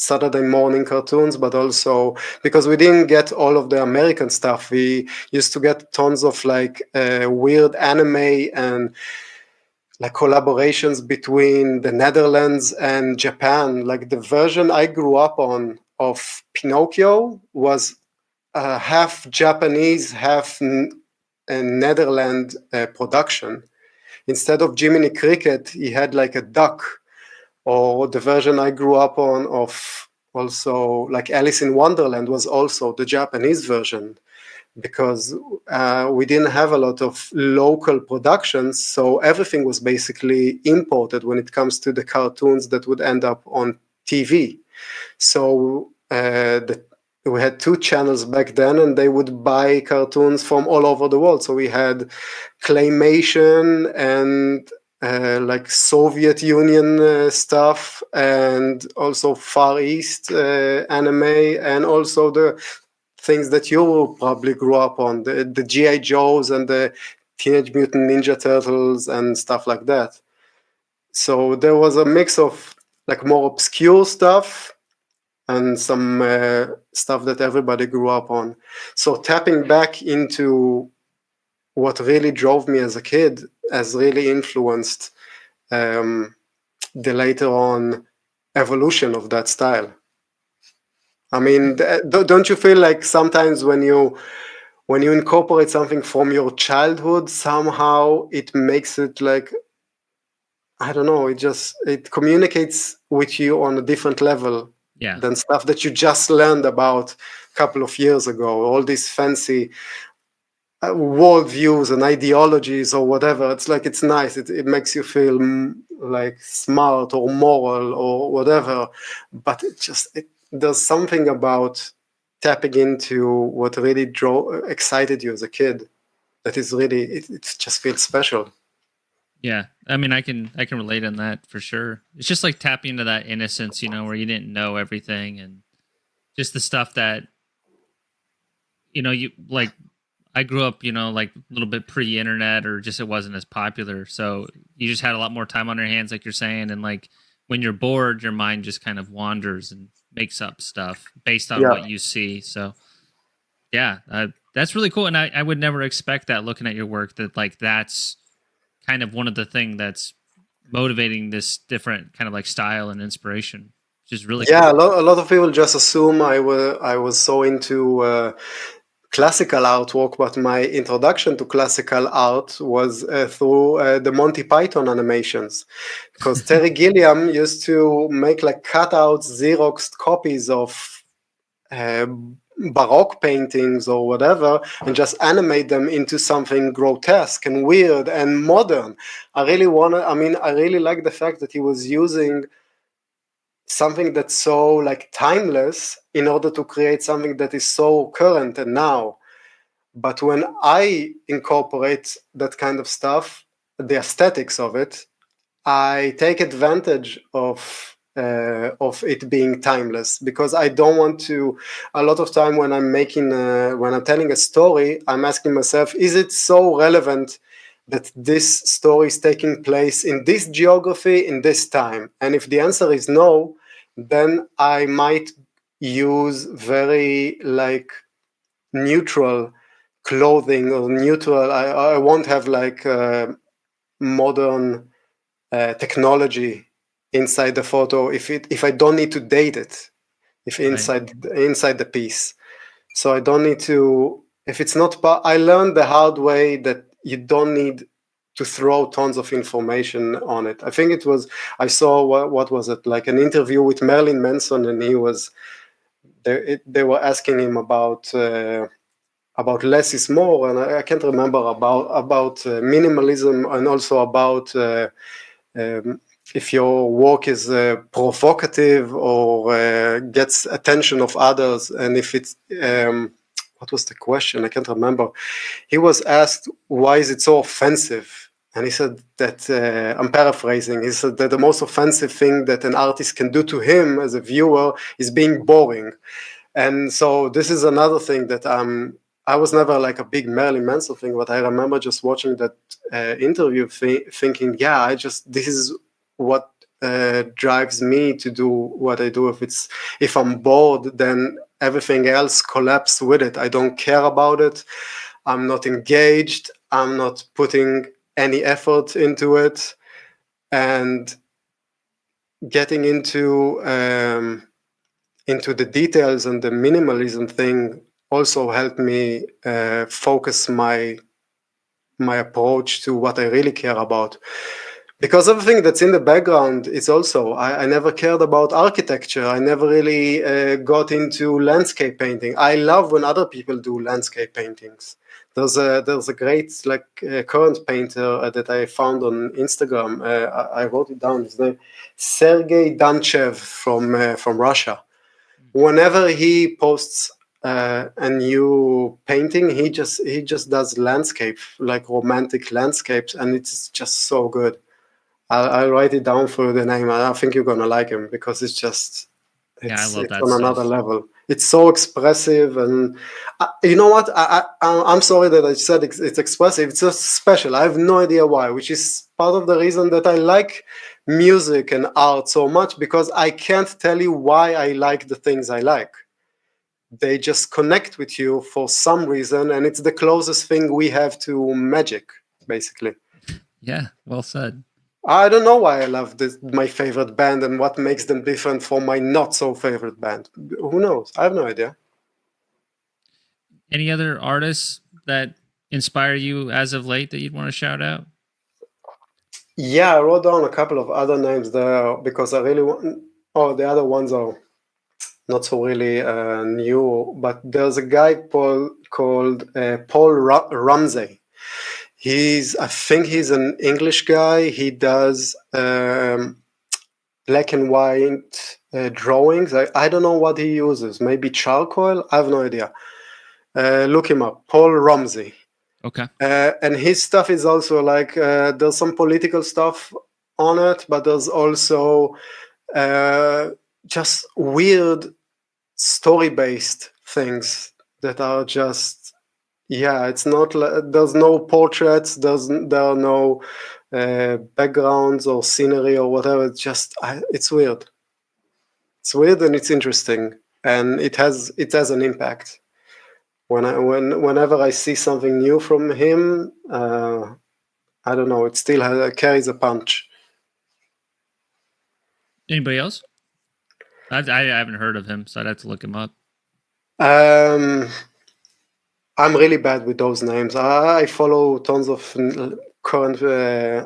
Saturday morning cartoons, but also because we didn't get all of the American stuff, we used to get tons of like weird anime and like collaborations between the Netherlands and Japan. Like the version I grew up on of Pinocchio was half Japanese, half Netherlands production. Instead of Jiminy Cricket, he had like a duck. Or the version I grew up on of also like Alice in Wonderland was also the Japanese version, because we didn't have a lot of local productions, so everything was basically imported when it comes to the cartoons that would end up on TV. So we had 2 channels back then, and they would buy cartoons from all over the world. So we had claymation and like Soviet Union stuff, and also Far East anime, and also the things that you probably grew up on, the G.I. Joes and the Teenage Mutant Ninja Turtles and stuff like that. So there was a mix of like more obscure stuff and some stuff that everybody grew up on. So tapping back into what really drove me as a kid has really influenced the later on evolution of that style. I mean, don't you feel like sometimes when you incorporate something from your childhood, somehow it makes it like, I don't know, it communicates with you on a different level Yeah. than stuff that you just learned about a couple of years ago, all these fancy worldviews and ideologies or whatever. It's like, it's nice. It makes you feel like smart or moral or whatever. But there's something about tapping into what really excited you as a kid that is really, it just feels special. Yeah, I mean, I can relate on that for sure. It's just like tapping into that innocence, where you didn't know everything, and just the stuff that you like. I grew up, like a little bit pre-internet, or just it wasn't as popular, so you just had a lot more time on your hands, like you're saying, and like when you're bored, your mind just kind of wanders and makes up stuff based on what you see. So yeah, that's really cool, and I would never expect that looking at your work, that like that's kind of one of the things that's motivating this different kind of like style and inspiration, which is really cool. A lot of people just assume I was so into classical artwork, but my introduction to classical art was through the Monty Python animations, because Terry Gilliam used to make like cutouts, Xeroxed copies of Baroque paintings or whatever, and just animate them into something grotesque and weird and modern. I really like the fact that he was using something that's so like timeless in order to create something that is so current and now. But when I incorporate that kind of stuff, the aesthetics of it, I take advantage of it being timeless, because I don't want to. A lot of time when I'm telling a story, I'm asking myself, is it so relevant that this story is taking place in this geography in this time? And if the answer is no, then I might use very like neutral clothing or neutral. I won't have like modern technology inside the photo if I don't need to date it, if inside the piece. So I don't need to, if it's not. I learned the hard way that you don't need to throw tons of information on it. I think I saw what was it, like an interview with Marilyn Manson, and they were asking him about less is more, and I can't remember about minimalism, and also about if your work is provocative or gets attention of others, and if it's what was the question? I can't remember. He was asked, why is it so offensive? And he said that, I'm paraphrasing, he said that the most offensive thing that an artist can do to him as a viewer is being boring. And so this is another thing that I was never like a big Marilyn Manson thing, but I remember just watching that interview thinking, yeah, this is what drives me to do what I do. If I'm bored, then everything else collapses with it. I don't care about it. I'm not engaged. I'm not putting any effort into it. And getting into the details and the minimalism thing also helped me focus my approach to what I really care about. Because everything that's in the background is also, I never cared about architecture. I never really got into landscape painting. I love when other people do landscape paintings. There's a great current painter that I found on Instagram. I wrote it down. His name, Sergei Danchev from Russia. whenever he posts a new painting, he just does landscape, like romantic landscapes, and it's just so good. I'll write it down for the name. I think you're gonna like him because it's just Yeah, I love it's that on another stuff. level. It's so expressive, and you know what? I'm sorry that I said it's expressive. It's just special. I have no idea why, which is part of the reason that I like music and art so much, because I can't tell you why I like the things I like. They just connect with you for some reason, and it's the closest thing we have to magic, basically. Yeah, well said. I don't know why I love my favorite band and what makes them different from my not so favorite band. Who knows? I have no idea. Any other artists that inspire you as of late that you'd want to shout out? Yeah, I wrote down a couple of other names there because I really want. Oh, the other ones are not so really new, but there's a guy called Paul Ramsey. I think he's an English guy. He does black and white drawings. I don't know what he uses. Maybe charcoal? I have no idea. Look him up, Paul Ramsey. Okay. And his stuff is also like there's some political stuff on it, but there's also just weird story-based things that are just, yeah, it's not, there's no portraits, there are no backgrounds or scenery or whatever. It's just it's weird. It's weird and it's interesting, and it has an impact. Whenever I see something new from him, I don't know, it still carries a punch. Anybody else? I haven't heard of him, so I'd have to look him up. I'm really bad with those names. I follow tons of current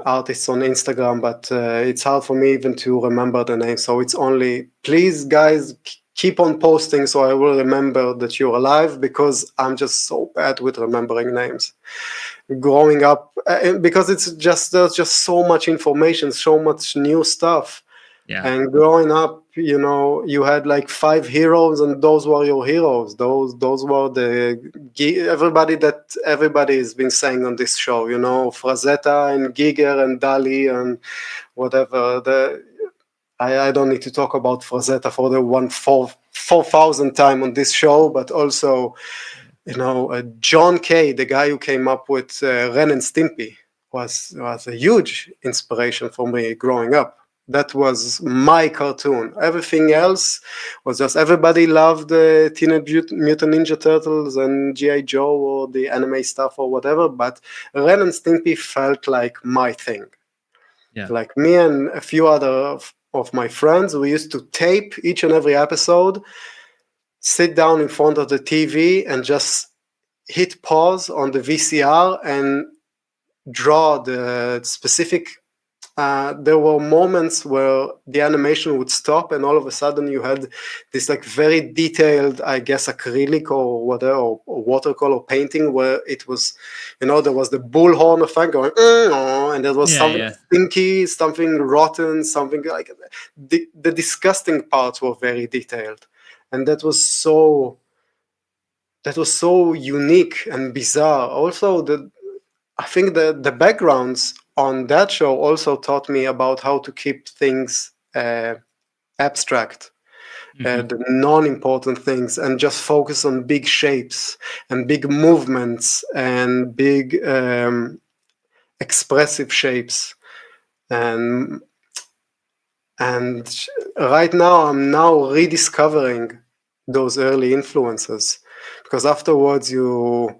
artists on Instagram, but it's hard for me even to remember the name. So it's only, please guys, keep on posting so I will remember that you're alive, because I'm just so bad with remembering names. Growing up, because there's just so much information, so much new stuff. Yeah. And growing up, you had like 5 heroes, and those were your heroes. Those were everybody has been saying on this show. Frazetta and Giger and Dali and whatever. I don't need to talk about Frazetta for the 4,000 time on this show, but also, John Kay, the guy who came up with Ren and Stimpy, was a huge inspiration for me growing up. That was my cartoon. Everything else was just, everybody loved the Teenage Mutant Ninja Turtles and G.I. Joe or the anime stuff or whatever, but Ren and Stimpy felt like my thing. Yeah. Like me and a few other of my friends, we used to tape each and every episode, sit down in front of the TV and just hit pause on the VCR and draw the specific. There were moments where the animation would stop, and all of a sudden you had this like very detailed, I guess, acrylic or whatever, or watercolor painting, where it was, there was the bullhorn effect going, and there was something stinky, something rotten, something like the disgusting parts were very detailed, and that was so unique and bizarre. Also, I think the backgrounds on that show also taught me about how to keep things abstract, the non-important things, and just focus on big shapes and big movements and big expressive shapes. And right now I'm now rediscovering those early influences, because afterwards you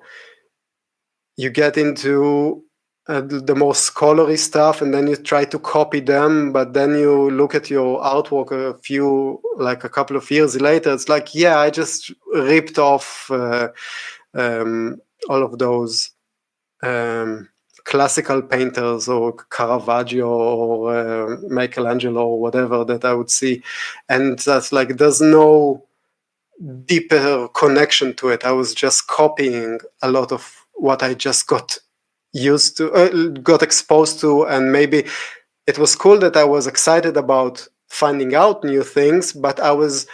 get into the more scholarly stuff, and then you try to copy them, but then you look at your artwork a couple of years later, it's like, yeah, I just ripped off all of those classical painters, or Caravaggio, or Michelangelo, or whatever that I would see, and that's like, there's no deeper connection to it. I was just copying a lot of what I just got exposed to, and maybe it was cool that I was excited about finding out new things, but I was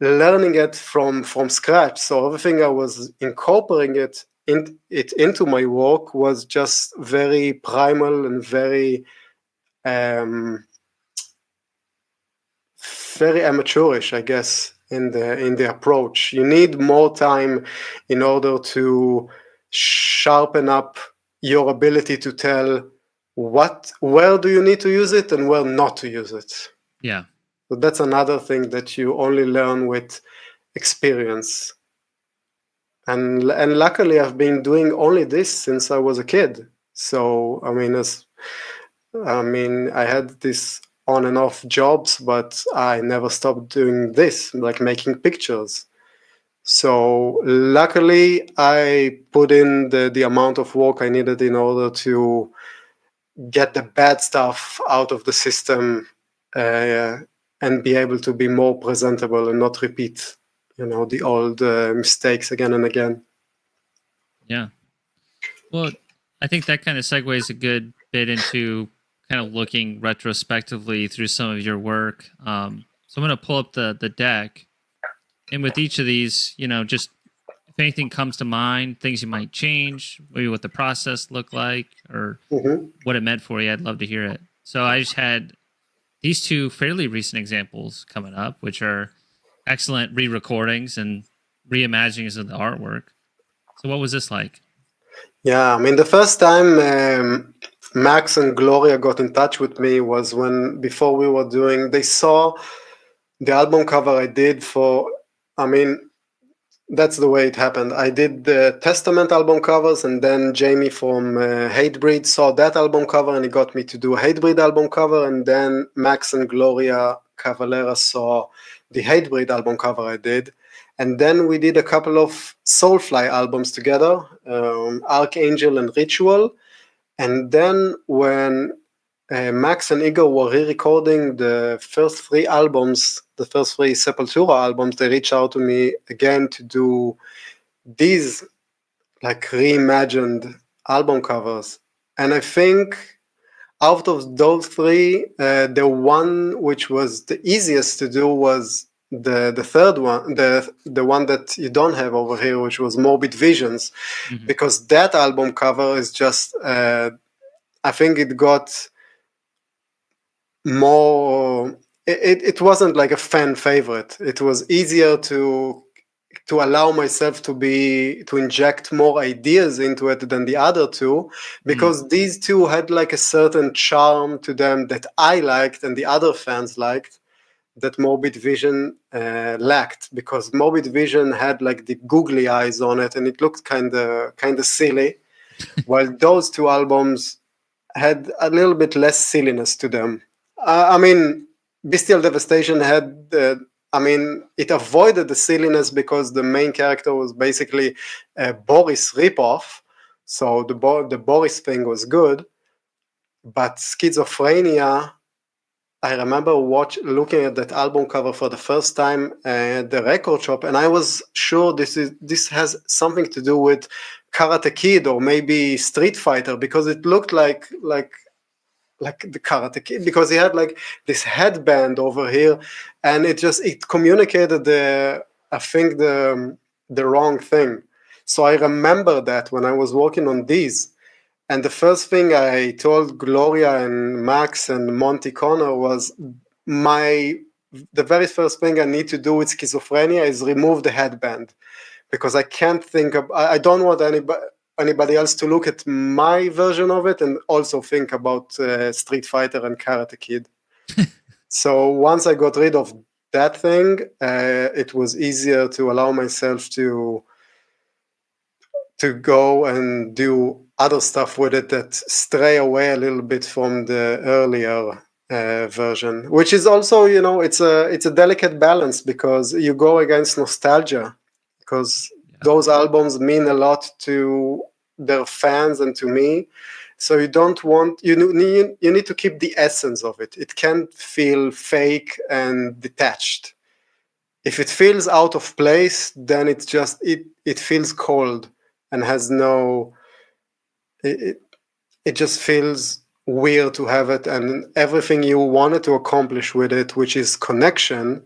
learning it from scratch. So everything I was incorporating it into my work was just very primal and very very amateurish, I guess, in the approach. You need more time in order to sharpen up your ability to tell where do you need to use it and where not to use it. Yeah. So that's another thing that you only learn with experience. And luckily I've been doing only this since I was a kid. So I mean I had this on and off jobs, but I never stopped doing this, like making pictures. So luckily I put in the amount of work I needed in order to get the bad stuff out of the system and be able to be more presentable and not repeat, the old mistakes again and again. Yeah. Well, I think that kind of segues a good bit into kind of looking retrospectively through some of your work. So I'm going to pull up the deck, and with each of these, just if anything comes to mind, things you might change, maybe what the process looked like, or what it meant for you, I'd love to hear it. So I just had these two fairly recent examples coming up, which are excellent re-recordings and reimaginings of the artwork. So what was this like? Yeah, I mean, the first time Max and Gloria got in touch with me was before we were doing, they saw the album cover I did that's the way it happened. I did the Testament album covers, and then Jamie from Hatebreed saw that album cover, and he got me to do a Hatebreed album cover, and then Max and Gloria Cavalera saw the Hatebreed album cover I did. And then we did a couple of Soulfly albums together, Archangel and Ritual. And then when Max and Igor were re-recording the first three Sepultura albums, they reached out to me again to do these like reimagined album covers. And I think out of those three, the one which was the easiest to do was the third one, the one that you don't have over here, which was Morbid Visions, because that album cover is just I think it got more. It wasn't like a fan favorite. It was easier to allow myself to inject more ideas into it than the other two, because these two had like a certain charm to them that I liked and the other fans liked, that Morbid Vision lacked, because Morbid Vision had like the googly eyes on it and it looked kind of silly, while those two albums had a little bit less silliness to them. I mean, Bestial Devastation had it avoided the silliness because the main character was basically a Boris ripoff, so the Boris thing was good. But Schizophrenia, I remember looking at that album cover for the first time at the record shop, and I was sure this has something to do with Karate Kid or maybe Street Fighter, because it looked like the Karate Kid, because he had like this headband over here, and it communicated the wrong thing. So I remember that when I was working on these, and the first thing I told Gloria and Max and Monty Connor was the very first thing I need to do with Schizophrenia is remove the headband, because I can't I don't want anybody else to look at my version of it and also think about Street Fighter and Karate Kid. So once I got rid of that thing, it was easier to allow myself to go and do other stuff with it that stray away a little bit from the earlier version, which is also, it's a delicate balance, because you go against nostalgia, because those albums mean a lot to their fans and to me. So you need to keep the essence of it. It can't feel fake and detached. If it feels out of place, then it feels cold and has it just feels weird to have it, and everything you wanted to accomplish with it, which is connection,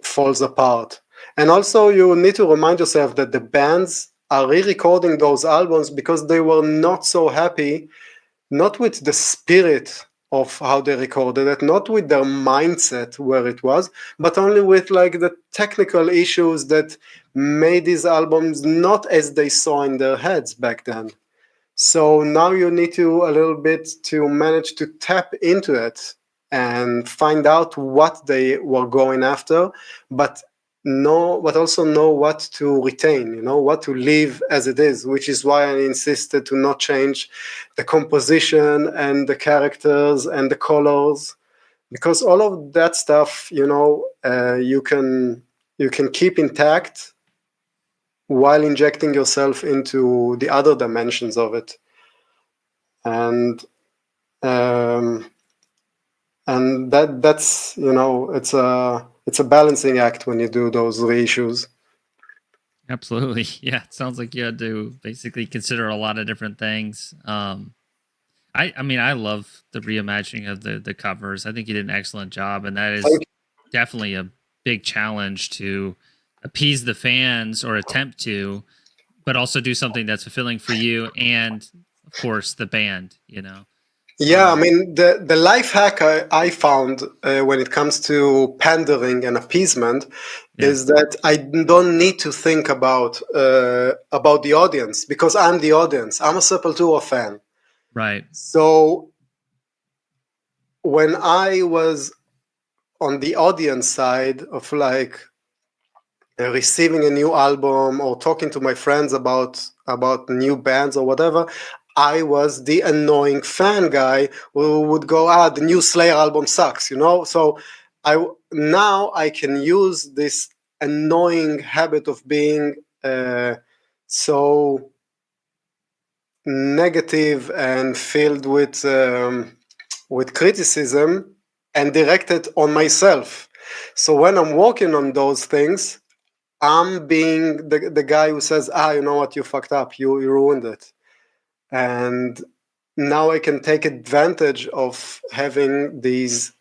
falls apart. And also, you need to remind yourself that the bands are re-recording those albums because they were not so happy, not with the spirit of how they recorded it, not with their mindset where it was, but only with like the technical issues that made these albums not as they saw in their heads back then. So now you need to a little bit to manage to tap into it and find out what they were going after, but also know what to retain, what to leave as it is, which is why I insisted to not change the composition and the characters and the colors, because all of that stuff, you can keep intact while injecting yourself into the other dimensions of it. And that's it's a balancing act when you do those reissues. Absolutely. Yeah. It sounds like you had to basically consider a lot of different things. I mean, I love the reimagining of the covers. I think you did an excellent job, and that is definitely a big challenge to appease the fans or attempt to, but also do something that's fulfilling for you and, of course, the band. Yeah, I mean, the life hack I found when it comes to pandering and appeasement is that I don't need to think about the audience, because I'm the audience. I'm a Sepultura fan. Right. So when I was on the audience side of like receiving a new album or talking to my friends about new bands or whatever, I was the annoying fan guy who would go, the new Slayer album sucks, So now I can use this annoying habit of being so negative and filled with criticism and direct it on myself. So when I'm working on those things, I'm being the guy who says, you know what, you fucked up, you ruined it. And now I can take advantage of having these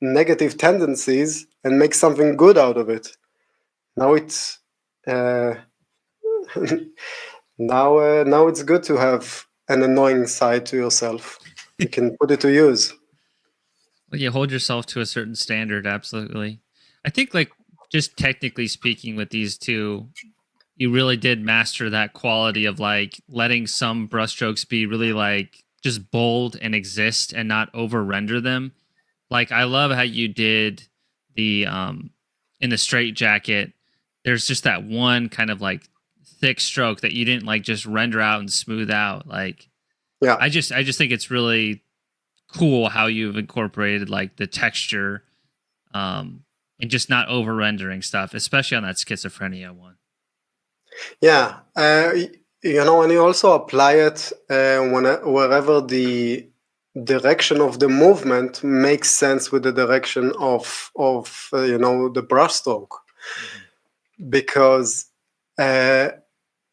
negative tendencies and make something good out of it. Now it's now it's good to have an annoying side to yourself. You can put it to use. Well, you hold yourself to a certain standard, absolutely. I think, like, just technically speaking, with these two, you really did master that quality of like letting some brushstrokes be really like just bold and exist and not over render them. Like, I love how you did the in the straight jacket. There's just that one kind of like thick stroke that you didn't like just render out and smooth out. Like, yeah, I just think it's really cool how you've incorporated like the texture and just not over rendering stuff, especially on that schizophrenia one. Yeah, and you also apply it wherever the direction of the movement makes sense with the direction of the brushstroke, because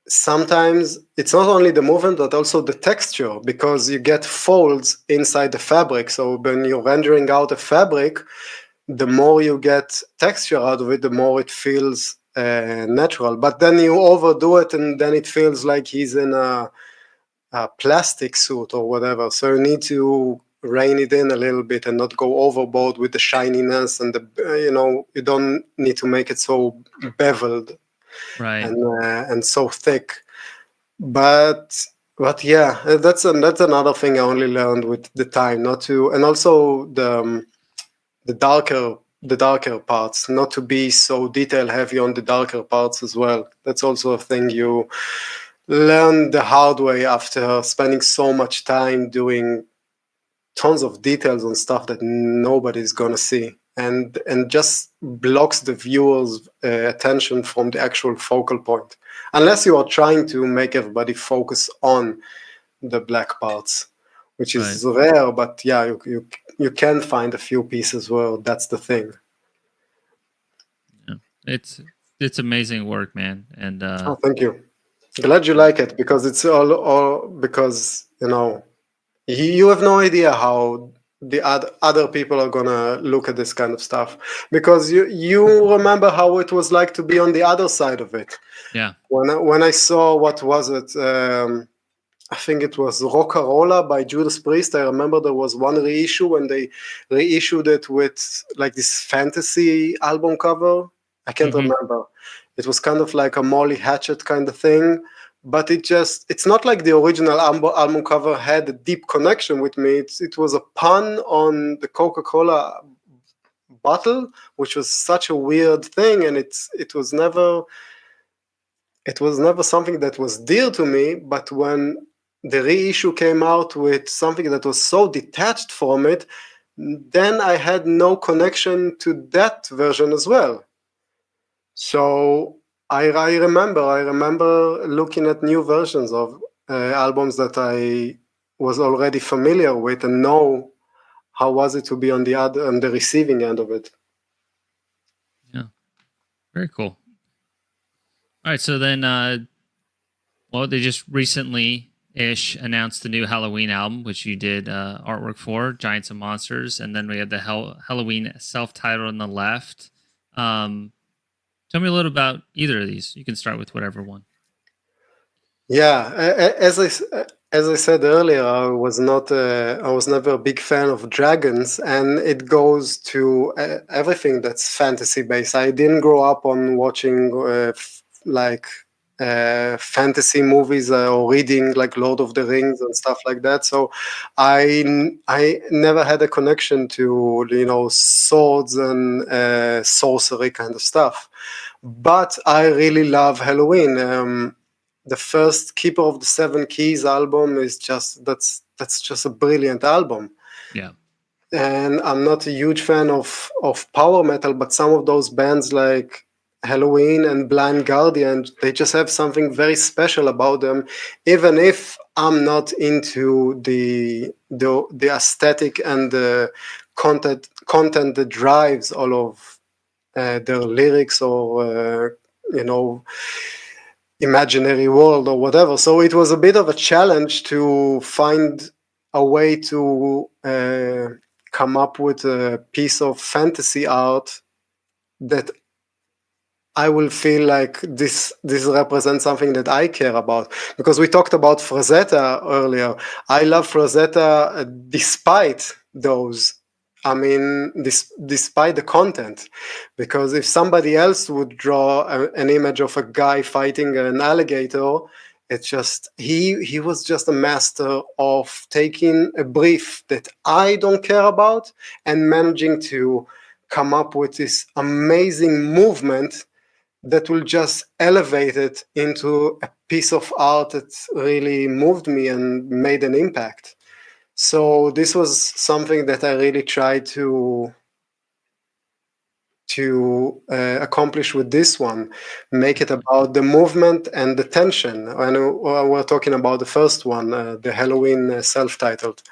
sometimes it's not only the movement but also the texture, because you get folds inside the fabric. So when you're rendering out a fabric, the more you get texture out of it, the more it feels natural. But then you overdo it, and then it feels like he's in a plastic suit or whatever. So you need to rein it in a little bit and not go overboard with the shininess and you don't need to make it so beveled, right, and so thick. But yeah, that's another thing I only learned with the time, not to, and also the darker parts, not to be so detail heavy on the darker parts as well. That's also a thing you learn the hard way after spending so much time doing tons of details on stuff that nobody's gonna see, and just blocks the viewer's attention from the actual focal point, unless you are trying to make everybody focus on the black parts, which is rare. But yeah, you can find a few pieces where that's the thing. Yeah. It's amazing work, man. And thank you. Glad you like it, because it's all because you have no idea how the other people are gonna look at this kind of stuff, because you remember how it was like to be on the other side of it. Yeah. When I saw, what was it? I think it was Rockarola by Judas Priest. I remember there was one reissue when they reissued it with like this fantasy album cover. I can't Hmm. remember. It was kind of like a Molly Hatchet kind of thing, but it's not like the original album cover had a deep connection with me. It was a pun on the Coca-Cola bottle, which was such a weird thing, and it was never something that was dear to me. But when the reissue came out with something that was so detached from it, then I had no connection to that version as well. So I remember looking at new versions of albums that I was already familiar with, and know how was it to be on the receiving end of it. Yeah. Very cool. All right. So then, well, they just recently ish announced the new Helloween album, which you did artwork for, Giants and Monsters, and then we have the Helloween self-titled on the left. Tell me a little about either of these. You can start with whatever one. Yeah, as I said earlier, I was never a big fan of dragons, and it goes to everything that's fantasy based. I didn't grow up on watching fantasy movies or reading like Lord of the Rings and stuff like that. So I never had a connection to swords and sorcery kind of stuff. But I really love Halloween. The first Keeper of the Seven Keys album is that's just a brilliant album. Yeah. And I'm not a huge fan of power metal, but some of those bands like Helloween and Blind Guardian, they just have something very special about them, even if I'm not into the aesthetic and the content that drives all of their lyrics, or imaginary world or whatever. So it was a bit of a challenge to find a way to come up with a piece of fantasy art that I will feel like this represents something that I care about. Because we talked about Frazetta earlier. I love Frazetta despite those. I mean, despite the content. Because if somebody else would draw an image of a guy fighting an alligator, it's just he was just a master of taking a brief that I don't care about and managing to come up with this amazing movement that will just elevate it into a piece of art that really moved me and made an impact. So this was something that I really tried to accomplish with this one, make it about the movement and the tension. And we're talking about the first one, the Helloween self-titled.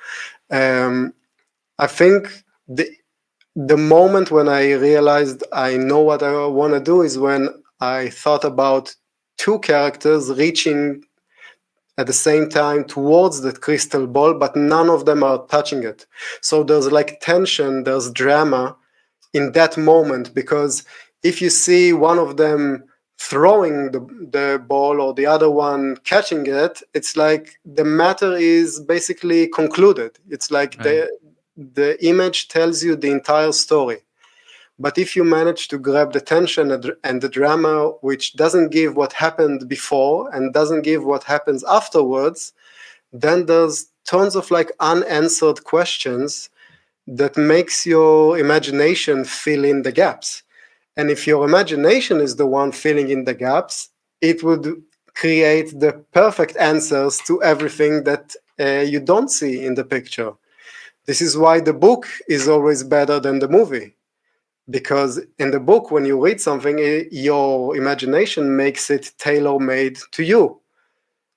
I think the moment when I realized I know what I want to do is when I thought about two characters reaching at the same time towards that crystal ball, but none of them are touching it. So there's like tension, there's drama in that moment, because if you see one of them throwing the ball or the other one catching it, it's like the matter is basically concluded. It's like Right. the image tells you the entire story. But if you manage to grab the tension and the drama, which doesn't give what happened before and doesn't give what happens afterwards, then there's tons of like unanswered questions that makes your imagination fill in the gaps. And if your imagination is the one filling in the gaps, it would create the perfect answers to everything that you don't see in the picture. This is why the book is always better than the movie. Because in the book, when you read something, your imagination makes it tailor-made to you.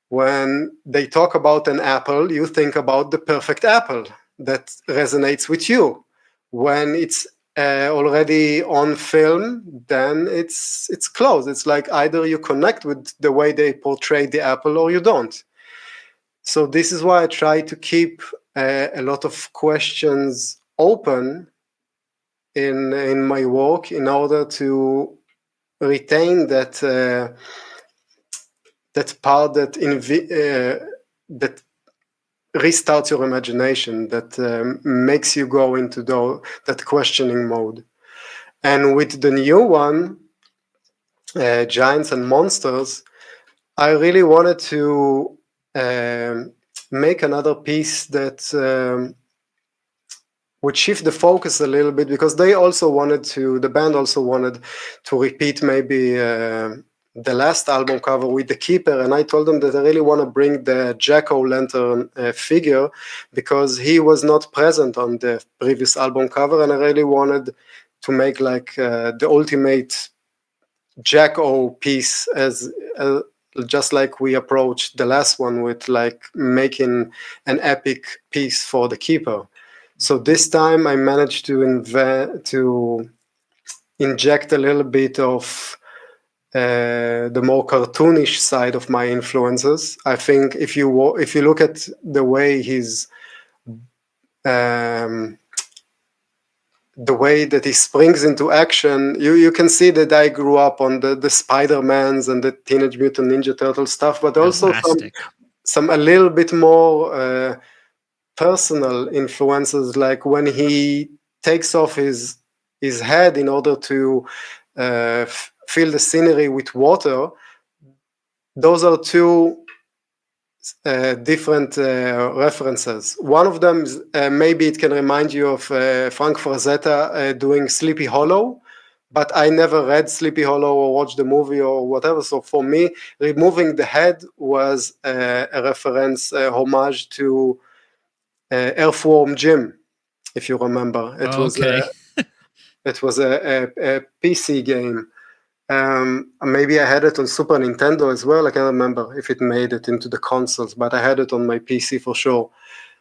When they talk about an apple, you think about the perfect apple that resonates with you. When it's already on film, then it's closed. It's like either you connect with the way they portray the apple or you don't. So this is why I try to keep a lot of questions open in my work in order to retain that part that that restarts your imagination, that makes you go into that questioning mode. And with the new one, Giants and Monsters, I really wanted to make another piece that would shift the focus a little bit, because the band also wanted to repeat maybe the last album cover with the Keeper, and I told them that I really want to bring the Jack-o'-lantern figure, because he was not present on the previous album cover, and I really wanted to make like the ultimate Jack-o' piece, as just like we approached the last one with like making an epic piece for the Keeper. So this time I managed to inject a little bit of the more cartoonish side of my influences. I think if you look at the way the way that he springs into action, you can see that I grew up on the Spider-Mans and the Teenage Mutant Ninja Turtle stuff, but also some a little bit more personal influences, like when he takes off his head in order to fill the scenery with water. Those are two different references. One of them is, maybe it can remind you of Frank Frazetta doing Sleepy Hollow, but I never read Sleepy Hollow or watched the movie or whatever. So for me, removing the head was a reference, homage to Earthworm Jim, if you remember. It was a PC game. Maybe I had it on Super Nintendo as well. I can't remember if it made it into the consoles, but I had it on my PC for sure.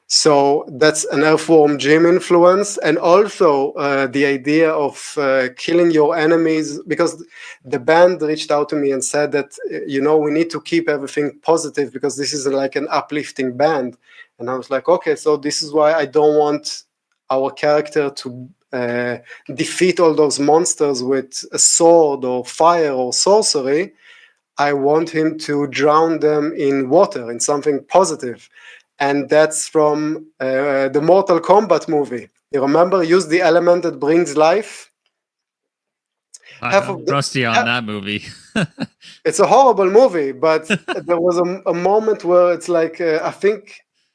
So that's an Earthworm Jim influence, and also the idea of killing your enemies, because the band reached out to me and said that we need to keep everything positive, because this is like an uplifting band. And I was like, okay, so this is why I don't want our character to defeat all those monsters with a sword or fire or sorcery. I want him to drown them in water, in something positive. And that's from the Mortal Kombat movie. You remember? Use the element that brings life. I'm rusty on that movie. It's a horrible movie, but there was a moment where it's like,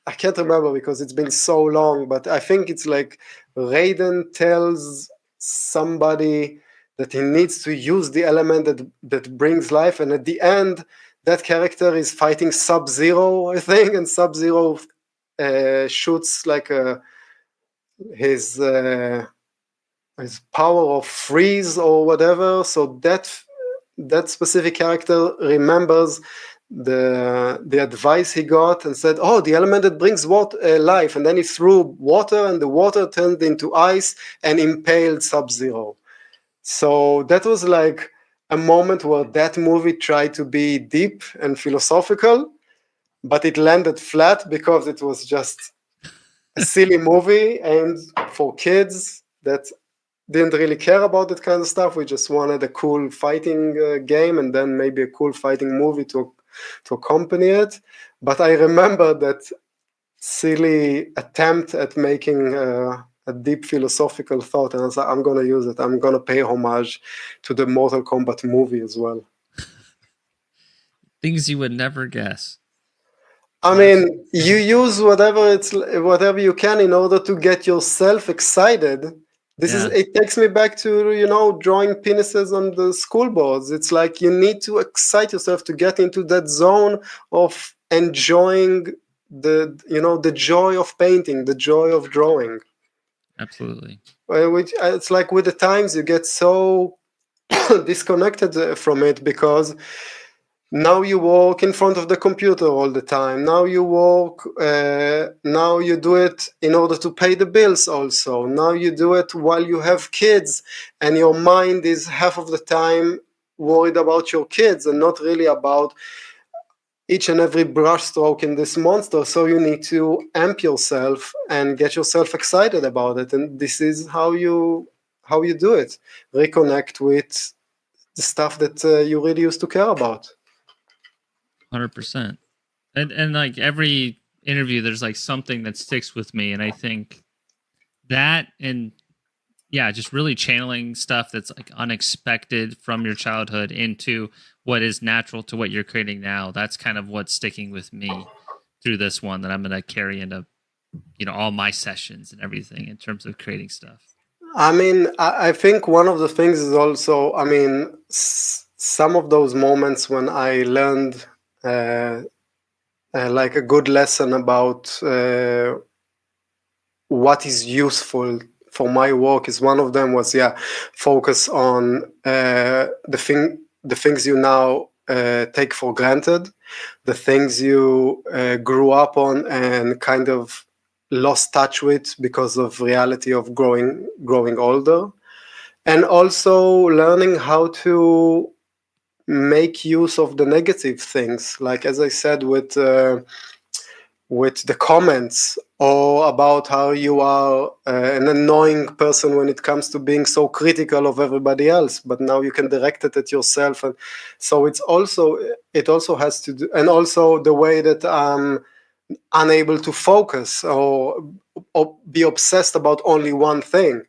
I can't remember because it's been so long, but I think it's like Raiden tells somebody that he needs to use the element that brings life, and at the end, that character is fighting Sub-Zero, I think, and Sub-Zero shoots like his power of freeze or whatever. So that specific character remembers the advice he got and said, oh, the element that brings life, and then he threw water, and the water turned into ice and impaled Sub-Zero. So that was like a moment where that movie tried to be deep and philosophical, but it landed flat because it was just a silly movie aimed for kids that didn't really care about that kind of stuff. We just wanted a cool fighting game, and then maybe a cool fighting movie to accompany it. But I remember that silly attempt at making a deep philosophical thought, and I was like, I'm going to use it. I'm going to pay homage to the Mortal Kombat movie as well. Things you would never guess. I mean, you use whatever you can in order to get yourself excited. It takes me back to, drawing penises on the school boards. It's like you need to excite yourself to get into that zone of enjoying the joy of painting, the joy of drawing. Absolutely. Which it's like with the times you get so disconnected from it, because now you work in front of the computer all the time. Now you now you do it in order to pay the bills also. Now you do it while you have kids, and your mind is half of the time worried about your kids and not really about each and every brush stroke in this monster, so you need to amp yourself and get yourself excited about it. And this is how you do it. Reconnect with the stuff that you really used to care about. 100%. And like every interview, there's like something that sticks with me, and I think that, and yeah, just really channeling stuff that's like unexpected from your childhood into what is natural to what you're creating now. That's kind of what's sticking with me through this one, that I'm going to carry into, you know, all my sessions and everything in terms of creating stuff. I mean, I think one of the things is also, I mean, some of those moments when I learned like a good lesson about what is useful for my work is one of them was focus on the things you now take for granted, the things you grew up on and kind of lost touch with because of reality of growing older, and also learning how to make use of the negative things, like as I said with the comments, or about how you are an annoying person when it comes to being so critical of everybody else, but now you can direct it at yourself. And so it also has to do, and also the way that I'm unable to focus or be obsessed about only one thing.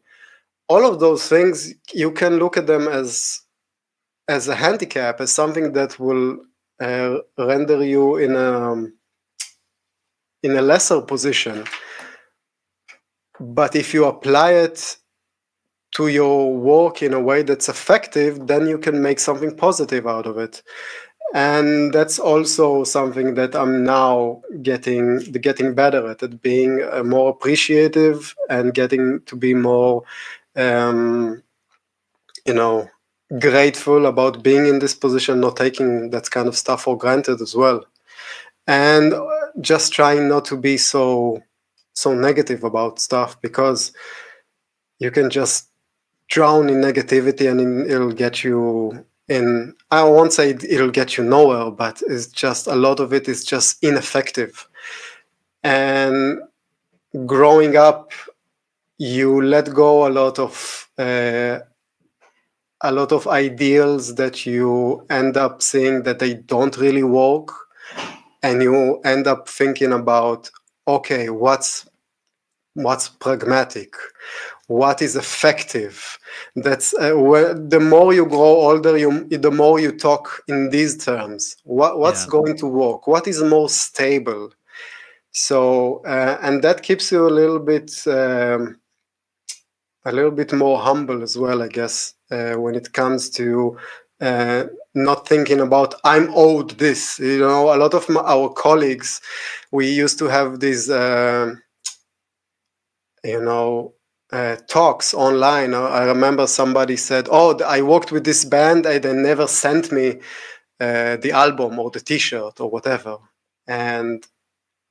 All of those things, you can look at them as a handicap, as something that will render you in a lesser position. But if you apply it to your work in a way that's effective, then you can make something positive out of it. And that's also something that I'm now getting better at it, being more appreciative and getting to be more, grateful about being in this position, not taking that kind of stuff for granted as well. And just trying not to be so negative about stuff, because you can just drown in negativity and it'll get you in, I won't say it'll get you nowhere, but it's just, a lot of it is just ineffective. And growing up, you let go a lot of ideals that you end up seeing that they don't really work, and you end up thinking about, okay, what's pragmatic, what is effective. That's the more you grow older, the more you talk in these terms. What's going to work? What is more stable? So and that keeps you a little bit more humble as well, I guess, when it comes to not thinking about, I'm owed this. A lot of our colleagues, we used to have these talks online. I remember somebody said, "Oh, I worked with this band and they never sent me the album or the T-shirt or whatever." And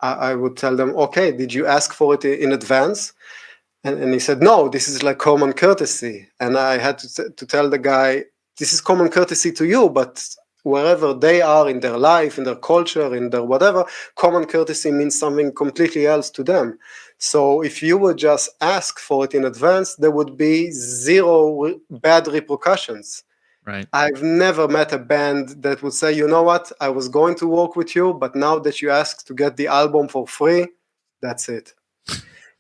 I would tell them, "Okay, did you ask for it in advance?" And he said, "No, this is like common courtesy." And I had to tell the guy, "This is common courtesy to you, but wherever they are in their life, in their culture, in their whatever, common courtesy means something completely else to them. So if you would just ask for it in advance, there would be zero bad repercussions." Right. I've never met a band that would say, "You know what, I was going to work with you, but now that you asked to get the album for free, that's it."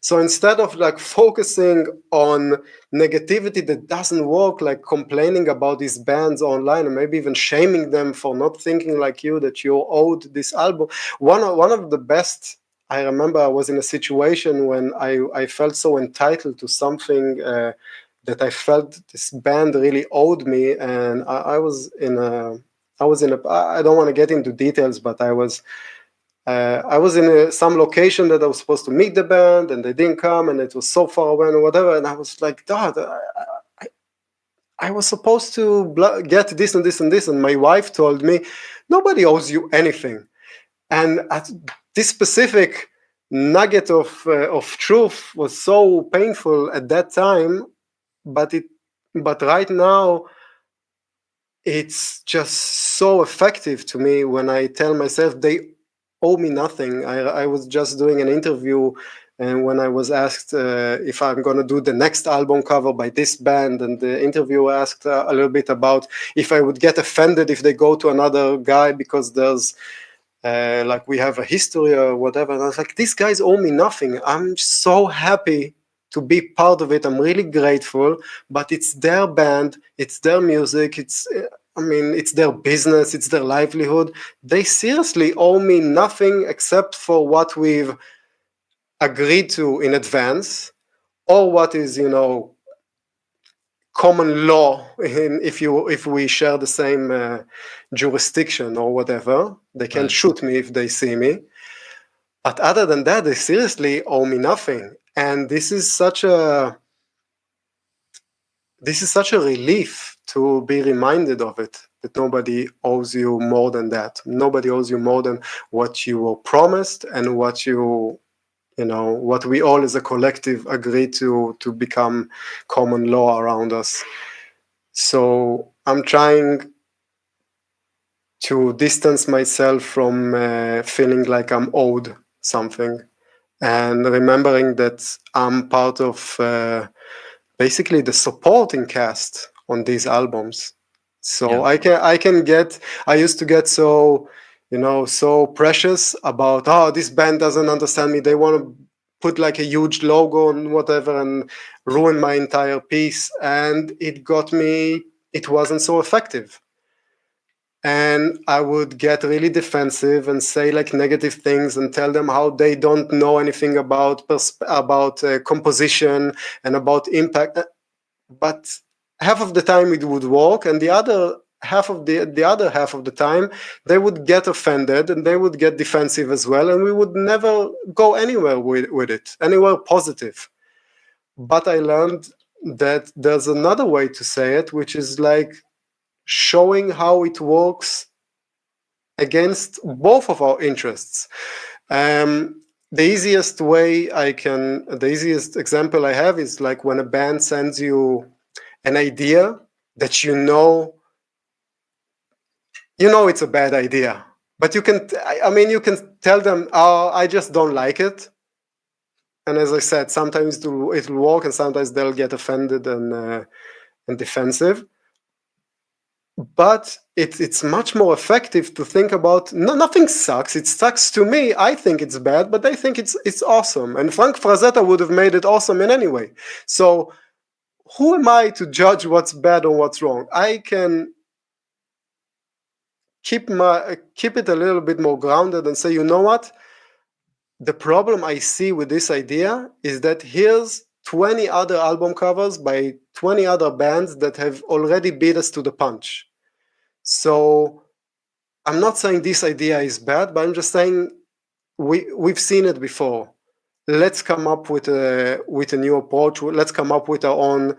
So instead of like focusing on negativity that doesn't work, like complaining about these bands online and maybe even shaming them for not thinking like you, that you're owed this album. One of the best, I remember I was in a situation when I felt so entitled to something that I felt this band really owed me, and I don't want to get into details, but I was in some location that I was supposed to meet the band, and they didn't come, and it was so far away and whatever. And I was like, "Dad, I was supposed to get this and this and this." And my wife told me, "Nobody owes you anything." And at this specific nugget of truth was so painful at that time, but right now it's just so effective to me when I tell myself they owe me nothing. I was just doing an interview, and when I was asked if I'm going to do the next album cover by this band, and the interviewer asked a little bit about if I would get offended if they go to another guy because there's like we have a history or whatever. And I was like, these guys owe me nothing. I'm so happy to be part of it. I'm really grateful, but it's their band, it's their music, it's their business, it's their livelihood. They seriously owe me nothing except for what we've agreed to in advance, or what is, common law if we share the same jurisdiction or whatever. They can shoot me if they see me. But other than that, they seriously owe me nothing. And this is such a relief to be reminded of it, that nobody owes you more than that. Nobody owes you more than what you were promised and what what we all as a collective agree to become common law around us. So I'm trying to distance myself from feeling like I'm owed something, and remembering that I'm part of basically the supporting cast on these albums. So I used to get so so precious about, this band doesn't understand me, they want to put like a huge logo and whatever and ruin my entire piece, and it wasn't so effective. And I would get really defensive and say like negative things and tell them how they don't know anything about composition and about impact. But half of the time it would work, and the other half of the time they would get offended and they would get defensive as well, and we would never go anywhere with it, anywhere positive. But I learned that there's another way to say it, which is like showing how it works against both of our interests. The easiest example I have is like when a band sends you an idea that it's a bad idea, but you can tell them, oh, I just don't like it. And as I said, sometimes it will work and sometimes they'll get offended and defensive. But it's much more effective to think about, nothing sucks. It sucks to me. I think it's bad, but they think it's awesome. And Frank Frazetta would have made it awesome in any way. So who am I to judge what's bad or what's wrong? I can keep it a little bit more grounded and say, you know what? The problem I see with this idea is that here's 20 other album covers by 20 other bands that have already beat us to the punch. So I'm not saying this idea is bad, but I'm just saying we've seen it before. Let's come up with a new approach. Let's come up with our own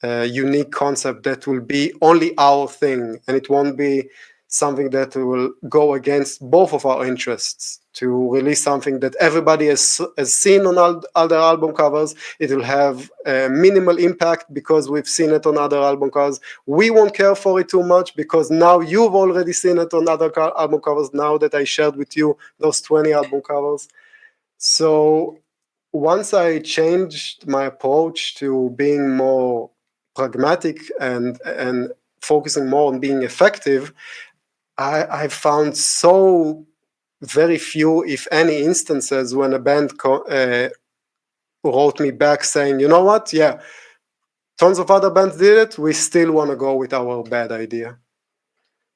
unique concept that will be only our thing, and it won't be something that will go against both of our interests. To release something that everybody has seen on other album covers, it will have minimal impact because we've seen it on other album covers. We won't care for it too much because now you've already seen it on other album covers, now that I shared with you those 20 album covers. So once I changed my approach to being more pragmatic and focusing more on being effective, I found so very few, if any, instances when a band wrote me back saying, you know what, yeah, tons of other bands did it, we still want to go with our bad idea.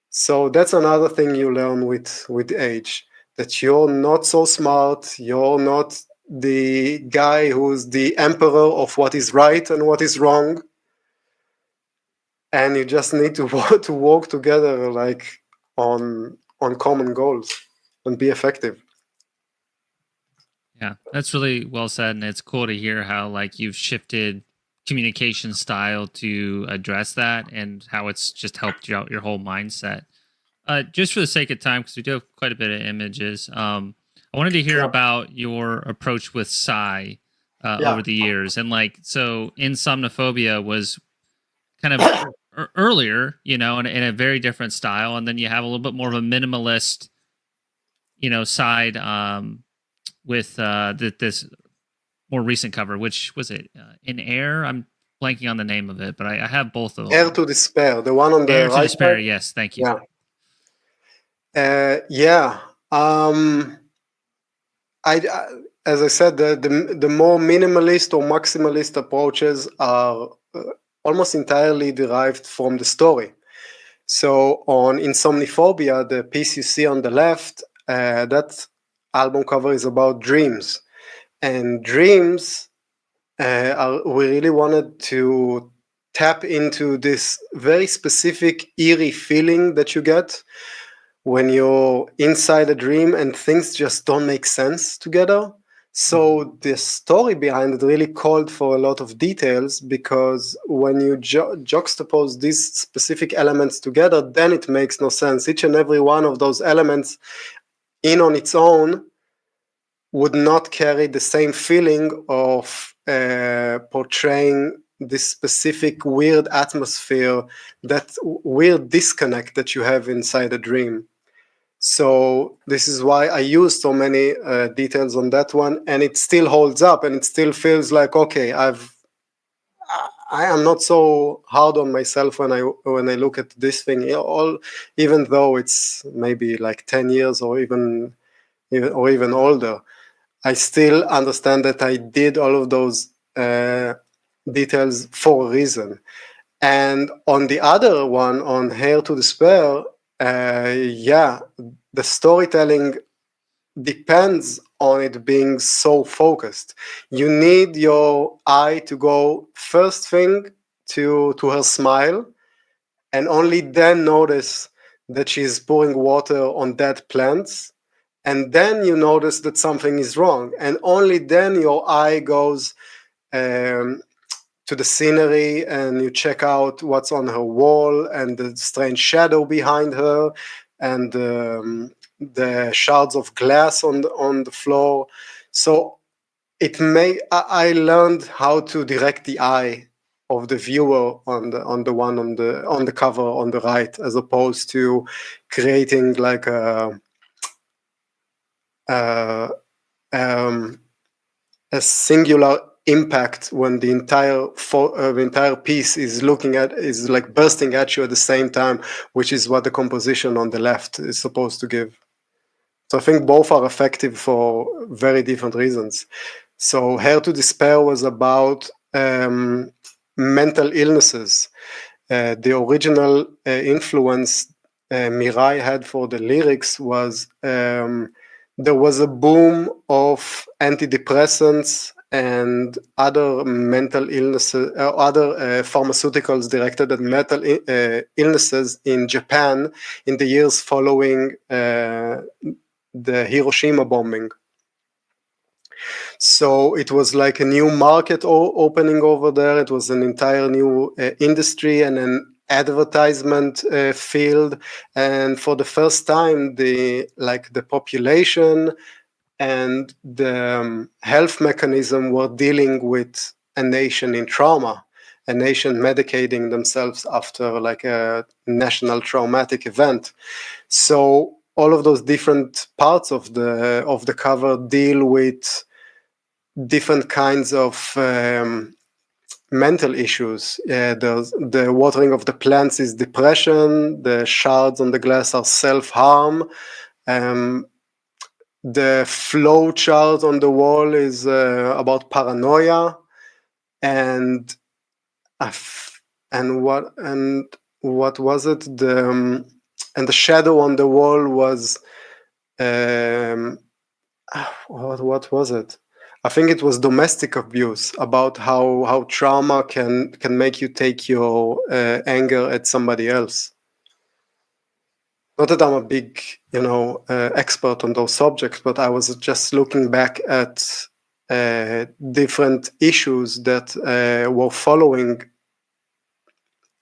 So that's another thing you learn with age, that you're not so smart, you're not the guy who's the emperor of what is right and what is wrong, and you just need to work together like on common goals and be effective. Yeah, that's really well said, and it's cool to hear how like you've shifted communication style to address that, and how it's just helped you out your whole mindset. Just for the sake of time, because we do have quite a bit of images, I wanted to hear about your approach with Sigh over the years, and like so, Insomnophobia was kind of earlier, in a very different style, and then you have a little bit more of a minimalist, side with this more recent cover, which was it, In Air. I'm blanking on the name of it, but I have both of them. Air to Despair, the one on the Air to right Despair. side. Yes, thank you. Yeah. As I said, the more minimalist or maximalist approaches are almost entirely derived from the story. So on Insomniphobia, the piece you see on the left, that album cover is about dreams. And dreams, we really wanted to tap into this very specific eerie feeling that you get when you're inside a dream and things just don't make sense together. So the story behind it really called for a lot of details, because when you juxtapose these specific elements together, then it makes no sense. Each and every one of those elements in on its own would not carry the same feeling of portraying this specific weird atmosphere, that weird disconnect that you have inside a dream. So this is why I use so many details on that one, and it still holds up, and it still feels like, okay, I am not so hard on myself when I look at this thing, even though it's maybe like 10 years or even older. I still understand that I did all of those details for a reason. And on the other one, on Hair to Despair, the storytelling depends on it being so focused. You need your eye to go first thing to her smile, and only then notice that she's pouring water on dead plants, and then you notice that something is wrong, and only then your eye goes to the scenery, and you check out what's on her wall and the strange shadow behind her, and the shards of glass on the floor. So I learned how to direct the eye of the viewer on the cover on the right, as opposed to creating like a singular impact when the entire piece is like bursting at you at the same time, which is what the composition on the left is supposed to give. So I think both are effective for very different reasons. So Hair to Despair was about mental illnesses. The original influence Mirai had for the lyrics was there was a boom of antidepressants and other mental illnesses, other pharmaceuticals directed at mental illnesses in Japan in the years following the Hiroshima bombing. So it was like a new market opening over there. It was an entire new industry and an advertisement field. And for the first time, the population and the health mechanism were dealing with a nation in trauma, a nation medicating themselves after like a national traumatic event. So all of those different parts of the cover deal with different kinds of mental issues. The watering of the plants is depression. The shards on the glass are self-harm. The flow chart on the wall is about paranoia, and what was it? And the shadow on the wall was what was it? I think it was domestic abuse, about how trauma can make you take your anger at somebody else. Not that I'm a big, expert on those subjects, but I was just looking back at different issues that were following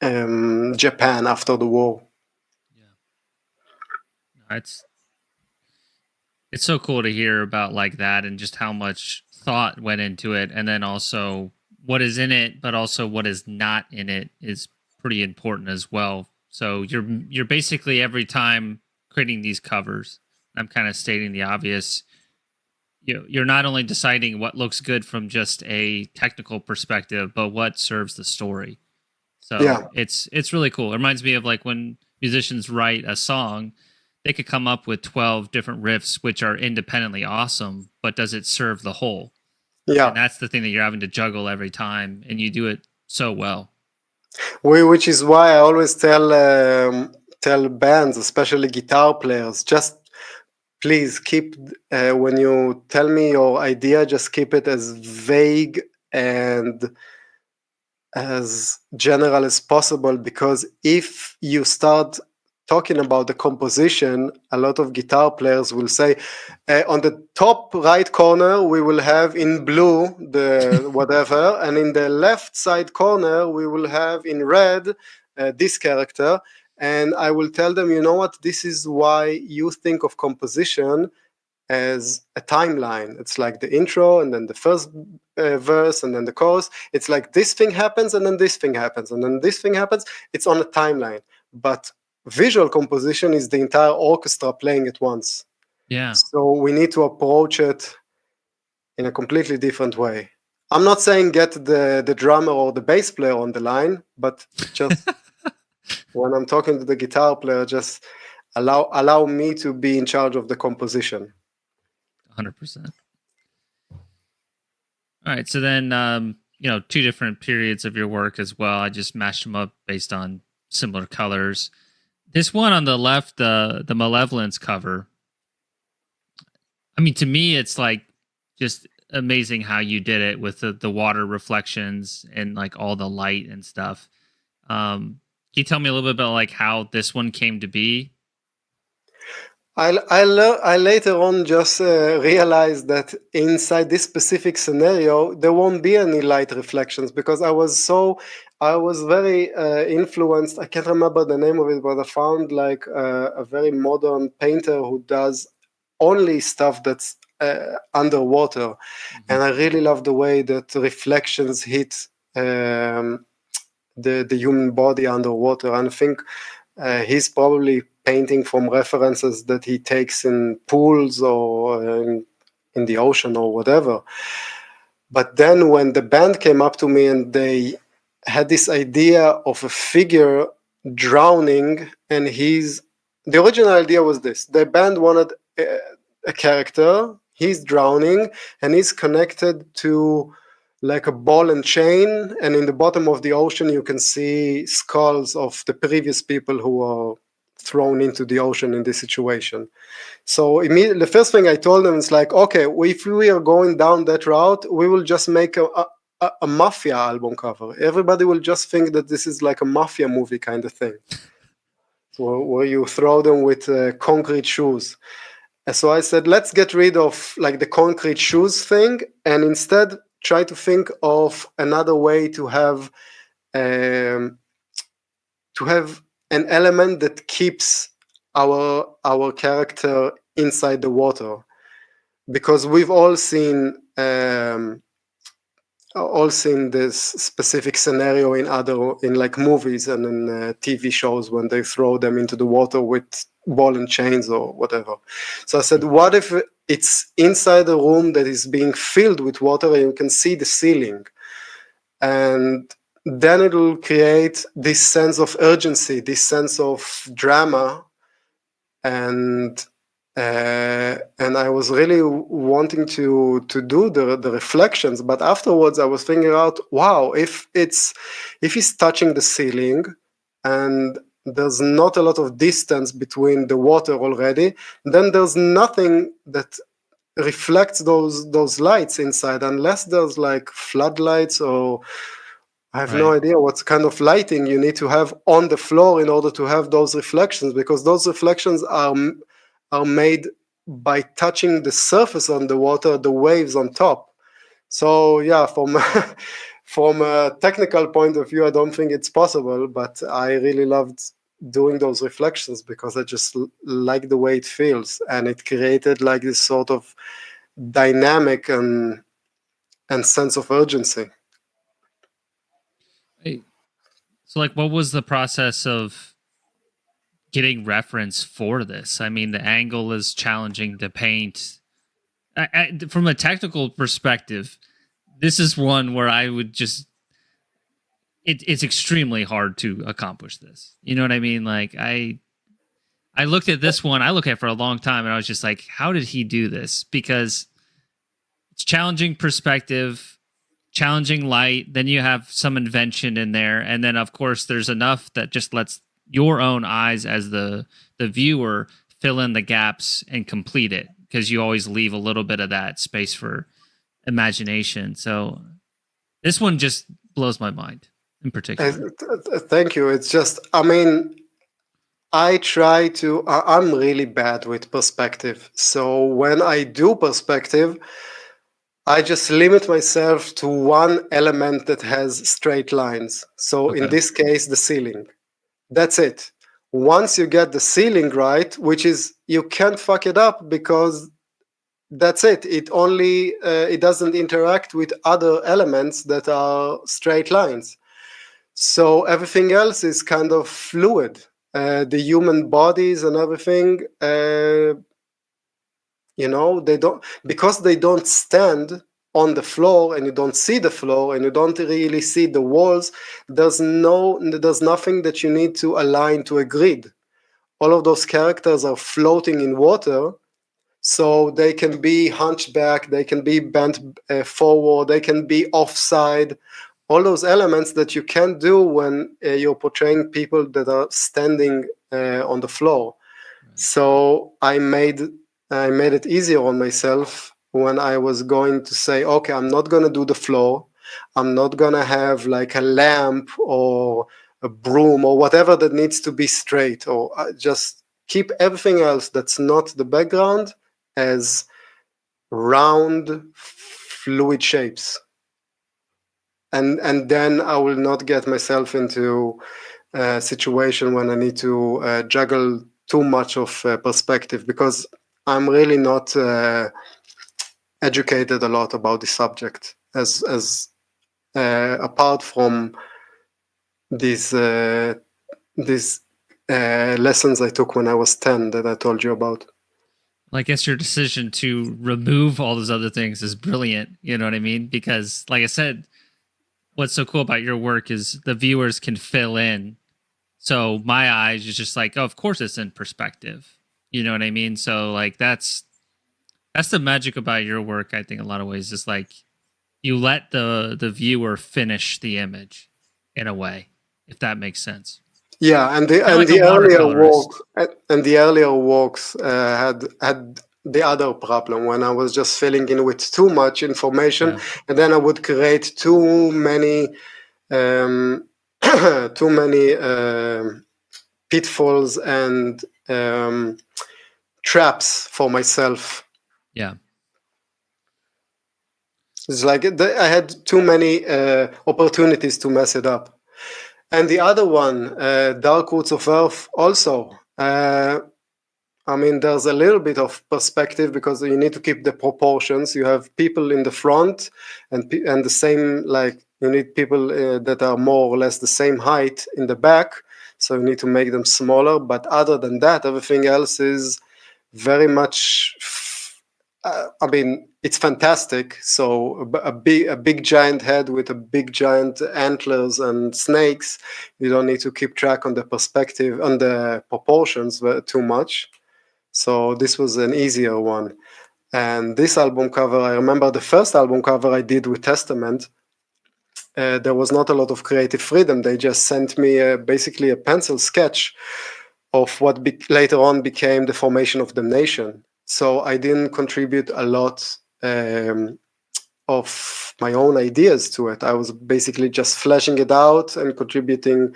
Japan after the war. Yeah, it's so cool to hear about like that, and just how much thought went into it, and then also what is in it, but also what is not in it is pretty important as well. So you're basically every time creating these covers. I'm kind of stating the obvious. You're not only deciding what looks good from just a technical perspective, but what serves the story. So Yeah. it's really cool. It reminds me of like when musicians write a song, they could come up with 12 different riffs which are independently awesome, but does it serve the whole? Yeah. And that's the thing that you're having to juggle every time, and you do it so well. Which is why I always tell bands, especially guitar players, just please keep when you tell me your idea, just keep it as vague and as general as possible, because if you start talking about the composition, a lot of guitar players will say on the top right corner we will have in blue the whatever, and in the left side corner we will have in red this character. And I will tell them, you know what, this is why you think of composition as a timeline. It's like the intro and then the first verse and then the chorus. It's like this thing happens and then this thing happens and then this thing happens. It's on a timeline. But visual composition is the entire orchestra playing at once. Yeah. So we need to approach it in a completely different way. I'm not saying get the drummer or the bass player on the line, but just when I'm talking to the guitar player, just allow me to be in charge of the composition. 100%. All right. So then, two different periods of your work as well. I just mashed them up based on similar colors. This one on the left, the Malevolence cover. I mean, to me, it's like just amazing how you did it with the water reflections and like all the light and stuff. Can you tell me a little bit about like how this one came to be? I later on just realized that inside this specific scenario there won't be any light reflections, because I was very influenced. I can't remember the name of it, but I found like a very modern painter who does only stuff that's underwater, and I really love the way that reflections hit the human body underwater. And I think he's probably painting from references that he takes in pools or in the ocean or whatever. But then when the band came up to me and they had this idea of a figure drowning, and the original idea was this: the band wanted a character, he's drowning and he's connected to like a ball and chain, and in the bottom of the ocean you can see skulls of the previous people who were thrown into the ocean in this situation. So immediately the first thing I told them is like, okay, if we are going down that route, we will just make a mafia album cover. Everybody will just think that this is like a mafia movie kind of thing, where you throw them with concrete shoes. And so I said, let's get rid of like the concrete shoes thing, and instead try to think of another way to have an element that keeps our character inside the water, because we've all seen this specific scenario in like movies and in TV shows when they throw them into the water with ball and chains or whatever. So I said, what if it's inside a room that is being filled with water and you can see the ceiling? And then it will create this sense of urgency, this sense of drama. And I was really wanting to do the reflections, but afterwards I was thinking out, wow, if he's touching the ceiling and there's not a lot of distance between the water already, then there's nothing that reflects those lights inside, unless there's like floodlights, or I have no idea what kind of lighting you need to have on the floor in order to have those reflections, because those reflections are made by touching the surface on the water, the waves on top. So yeah, from a technical point of view, I don't think it's possible, but I really loved doing those reflections because I just like the way it feels, and it created like this sort of dynamic and sense of urgency. So, like, what was the process of getting reference for this? I mean, the angle is challenging to paint. From a technical perspective, this is one where I would just it's extremely hard to accomplish this. You know what I mean? Like I looked at this one, I looked at it for a long time, and I was just like, how did he do this? Because it's challenging perspective, challenging light, then you have some invention in there, and then of course there's enough that just lets your own eyes as the viewer fill in the gaps and complete it, because you always leave a little bit of that space for imagination. So this one just blows my mind in particular. Thank you. It's just, I mean, I'm really bad with perspective. So when I do perspective, I just limit myself to one element that has straight lines. So in this case, the ceiling. That's it. Once you get the ceiling right, which is, you can't fuck it up, because that's it. It doesn't interact with other elements that are straight lines. So everything else is kind of fluid. The human bodies and everything, because they don't stand on the floor, and you don't see the floor, and you don't really see the walls. There's nothing that you need to align to a grid. All of those characters are floating in water, so they can be hunchback, they can be bent forward, they can be offside. All those elements that you can't do when you're portraying people that are standing on the floor. Right. So I made it easier on myself when I was going to say, okay, I'm not going to do the floor. I'm not going to have like a lamp or a broom or whatever that needs to be straight, or just keep everything else that's not the background as round, fluid shapes. And then I will not get myself into a situation when I need to juggle too much of perspective, because I'm really not educated a lot about the subject, as apart from these lessons I took when I was 10 that I told you about. Well, I guess your decision to remove all those other things is brilliant. You know what I mean? Because, like I said, what's so cool about your work is the viewers can fill in. So my eyes is just like, oh, of course it's in perspective. You know what I mean? So like that's the magic about your work. I think in a lot of ways is like you let the viewer finish the image in a way, if that makes sense. Yeah, and the earlier works had the other problem when I was just filling in with too much information, and then I would create too many pitfalls and traps for myself. Yeah. It's like I had too many opportunities to mess it up. And the other one, Dark Roots of Earth, also. I mean, there's a little bit of perspective because you need to keep the proportions. You have people in the front, and the same, like you need people that are more or less the same height in the back. So you need to make them smaller. But other than that, everything else is very much. I mean, it's fantastic. So a big giant head with a big giant antlers and snakes. You don't need to keep track on the perspective, on the proportions too much. So this was an easier one. And this album cover, I remember the first album cover I did with Testament. There was not a lot of creative freedom. They just sent me basically a pencil sketch of what later on became the Formation of Damnation. So I didn't contribute a lot of my own ideas to it. I was basically just fleshing it out and contributing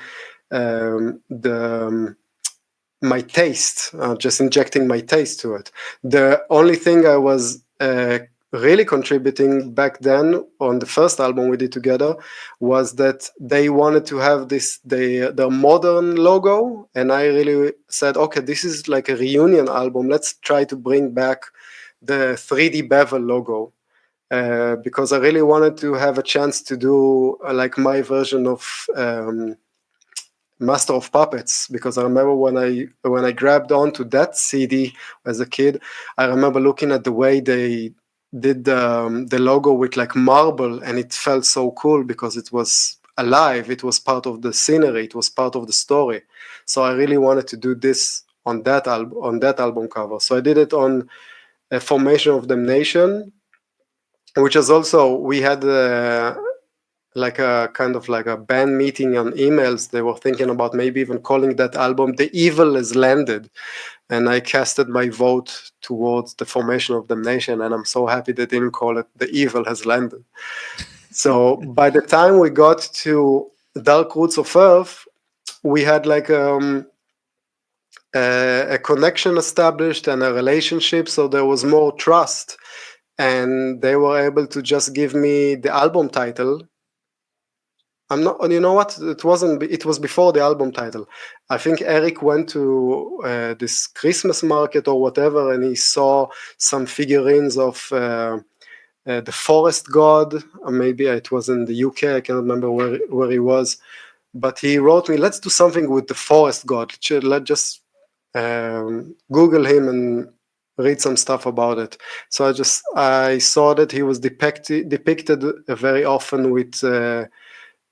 my taste, just injecting my taste to it. The only thing I was really contributing back then on the first album we did together was that they wanted to have the modern logo, and I really said, okay, this is like a reunion album, let's try to bring back the 3D bevel logo, because I really wanted to have a chance to do like my version of Master of Puppets, because I remember when I grabbed onto that CD as a kid, I remember looking at the way they did the logo with like marble, and it felt so cool because it was alive. It was part of the scenery. It was part of the story. So I really wanted to do this on that album cover. So I did it on a Formation of Damnation, which is also, we had like a kind of like a band meeting on emails. They were thinking about maybe even calling that album The Evil Has Landed, and I casted my vote towards the Formation of Damnation, and I'm so happy they didn't call it The Evil Has Landed. So by the time we got to Dark Roots of Earth, we had like a connection established and a relationship, so there was more trust, and they were able to just give me the album title. I'm not, you know what? It wasn't. It was before the album title. I think Eric went to this Christmas market or whatever, and he saw some figurines of the forest god. Or maybe it was in the UK. I can't remember where he was, but he wrote me, "Let's do something with the forest god. Let's just Google him and read some stuff about it." So I saw that he was depicted very often with.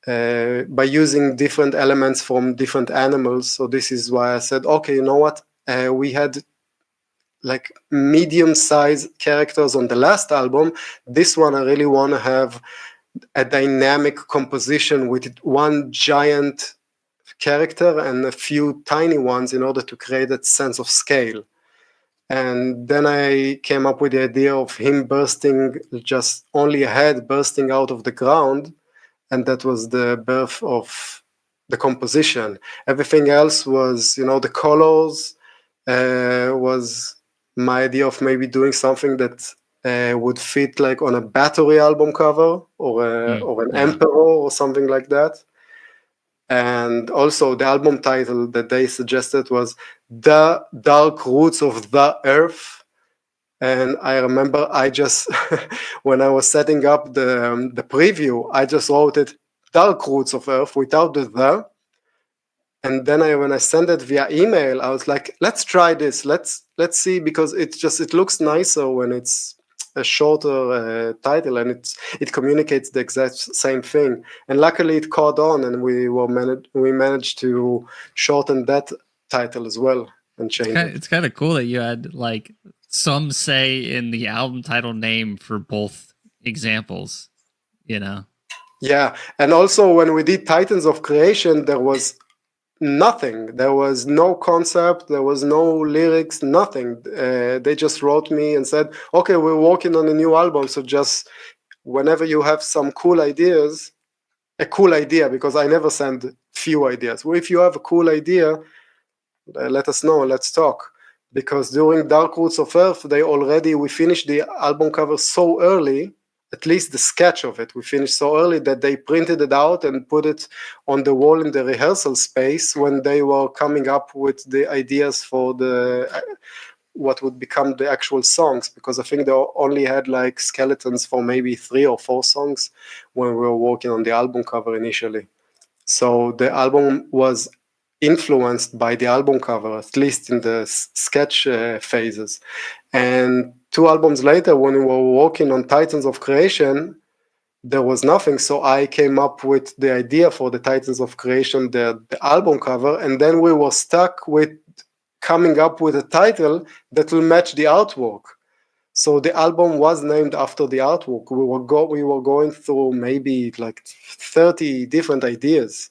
By using different elements from different animals. So this is why I said, okay, you know what? We had like medium-sized characters on the last album. This one, I really want to have a dynamic composition with one giant character and a few tiny ones in order to create that sense of scale. And then I came up with the idea of him bursting, just only a head bursting out of the ground, and that was the birth of the composition. Everything else was, the colors was my idea of maybe doing something that would fit like on a Battery album cover or an Emperor or something like that. And also the album title that they suggested was The Dark Roots of the Earth. And I remember when I was setting up the preview, I just wrote it Dark Roots of Earth without the. And then when I sent it via email, I was like, let's try this. Let's see, because it looks nicer when it's a shorter title, and it communicates the exact same thing. And luckily it caught on, and we managed to shorten that title as well and change it. It's kind of cool that you had like some say in the album title name for both examples, Yeah, and also when we did Titans of Creation, there was nothing. There was no concept, there was no lyrics, nothing. They just wrote me and said, okay, we're working on a new album, so just whenever you have some cool ideas, a cool idea, because I never send few ideas. Well, if you have a cool idea, let us know, let's talk. Because during Dark Roots of Earth, we finished the album cover so early, at least the sketch of it, we finished so early that they printed it out and put it on the wall in the rehearsal space when they were coming up with the ideas for what would become the actual songs, because I think they only had like skeletons for maybe 3 or 4 songs when we were working on the album cover initially. So the album was influenced by the album cover, at least in the sketch phases. And 2 albums later, when we were working on Titans of Creation, there was nothing. So I came up with the idea for the Titans of Creation, the album cover, and then we were stuck with coming up with a title that will match the artwork. So the album was named after the artwork. We were going through maybe like 30 different ideas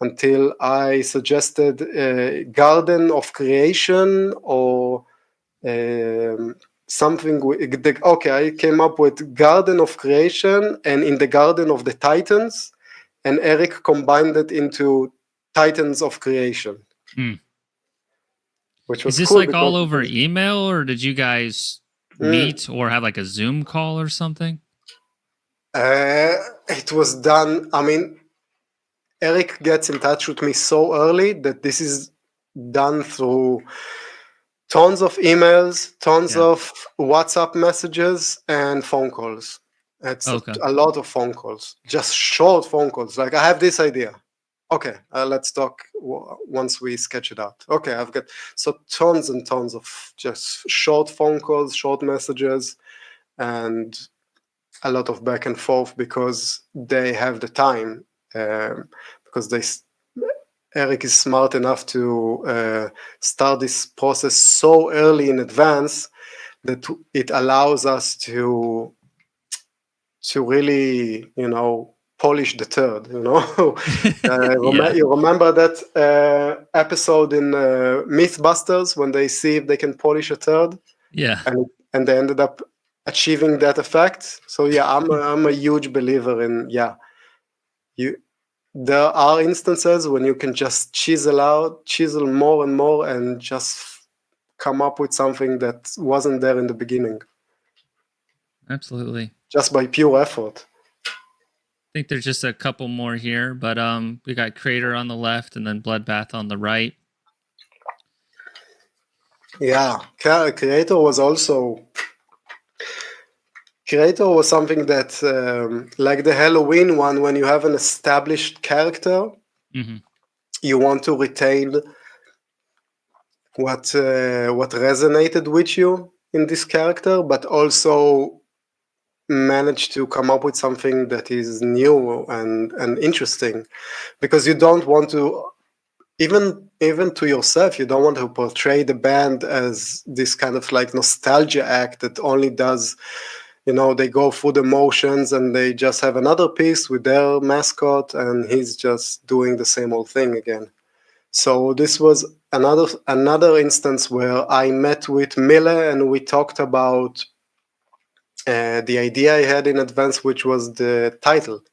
until I suggested Garden of Creation or something. Okay, I came up with Garden of Creation and In the Garden of the Titans, and Eric combined it into Titans of Creation. Which was Is this cool, like all over email, or did you guys meet or have like a Zoom call or something? It was done. I mean, Eric gets in touch with me so early that this is done through tons of emails, tons of WhatsApp messages, and phone calls. It's a lot of phone calls, just short phone calls. Like, I have this idea. Okay, let's talk once we sketch it out. Okay, I've got so tons and tons of just short phone calls, short messages, and a lot of back and forth because they have the time. Because Eric is smart enough to start this process so early in advance that it allows us to really, polish the turd. Yeah. You remember that episode in Mythbusters when they see if they can polish a turd, Yeah. and they ended up achieving that effect. So yeah, I'm a huge believer in you. There are instances when you can just chisel more and more, and just come up with something that wasn't there in the beginning, Absolutely. just by pure effort. I think there's just a couple more here, but we got Crater on the left and then Bloodbath on the right. Yeah, Creator was something that, like the Helloween one, when you have an established character, Mm-hmm. you want to retain what resonated with you in this character, but also manage to come up with something that is new and interesting, because you don't want to, even to yourself, you don't want to portray the band as this kind of like nostalgia act that only does, they go through the motions and they just have another piece with their mascot and he's just doing the same old thing again. So this was another instance where I met with Miller and we talked about the idea I had in advance, which was the title,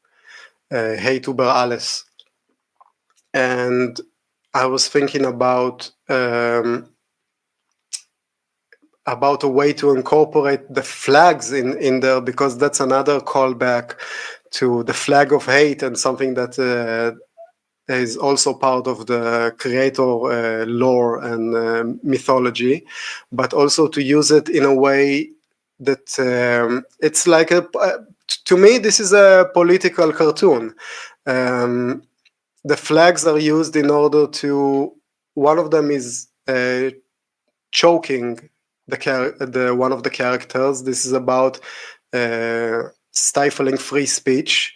Hey Tuber Alles. And I was thinking about a way to incorporate the flags in there, because that's another callback to the flag of hate, and something that is also part of the Creator lore and mythology, but also to use it in a way that it's like to me, this is a political cartoon. The flags are used in order to, one of them is choking the one of the characters. This is about stifling free speech.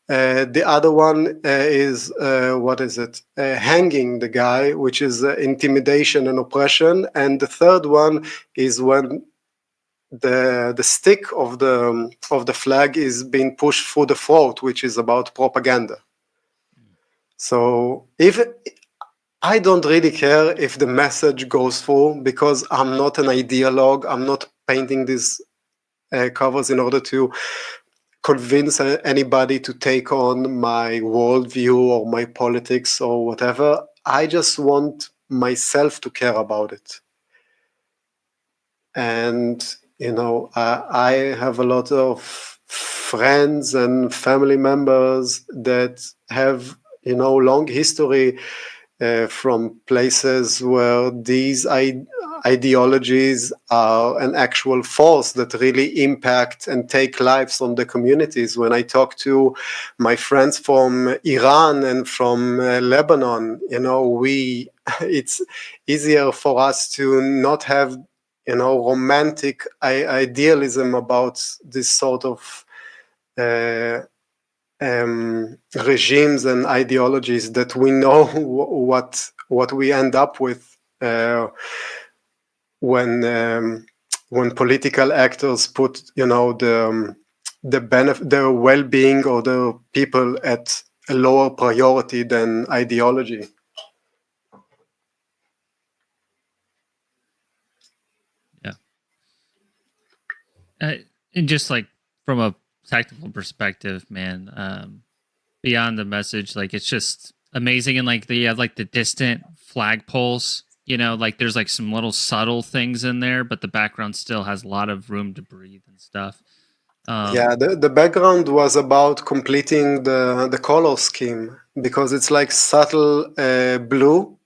The other one is what is it? Hanging the guy, which is intimidation and oppression. And the third one is when the stick of the flag is being pushed through the throat, which is about propaganda. So if I don't really care if the message goes through, because I'm not an ideologue. I'm not painting these covers in order to convince anybody to take on my worldview or my politics or whatever. I just want myself to care about it. And, I have a lot of friends and family members that have, long history from places where these ideologies are an actual force that really impact and take lives from the communities. When I talk to my friends from Iran and from Lebanon, it's easier for us to not have, romantic idealism about this sort of regimes and ideologies, that we know what we end up with when political actors put, the well-being of the people at a lower priority than ideology. Yeah. And just like from a technical perspective, man, beyond the message, like it's just amazing. And like you have like the distant flagpoles, like there's like some little subtle things in there, but the background still has a lot of room to breathe and stuff. Yeah, the background was about completing the color scheme, because it's like subtle blue,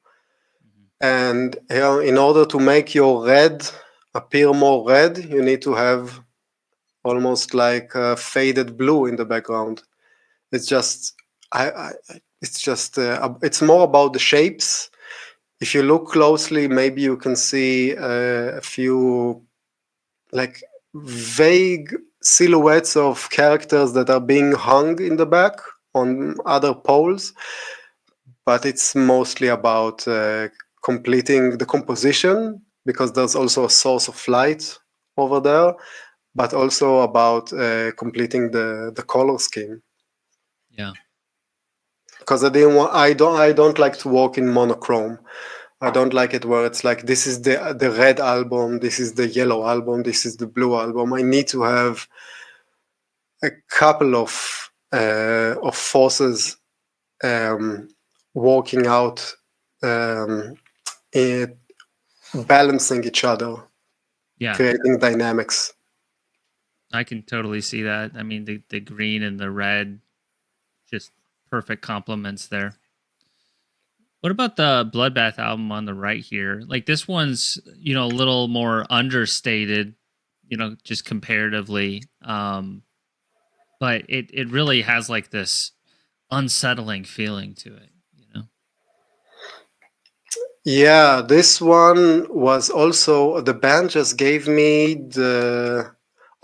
and in order to make your red appear more red, you need to have almost like a faded blue in the background. It's just It's just it's more about the shapes. If you look closely, maybe you can see a few like vague silhouettes of characters that are being hung in the back on other poles, but it's mostly about completing the composition, because there's also a source of light over there, but also about completing the color scheme. Yeah. Because I don't like to work in monochrome. I don't like it where it's like, this is the red album, this is the yellow album, this is the blue album. I need to have a couple of forces working out, it, balancing each other, Yeah. creating dynamics. I can totally see that. I mean, the green and the red, just perfect complements there. What about the Bloodbath album on the right here? Like this one's, you know, a little more understated, you know, just comparatively. But it really has like this unsettling feeling to it, you know? Yeah, this one was also, the band just gave me the.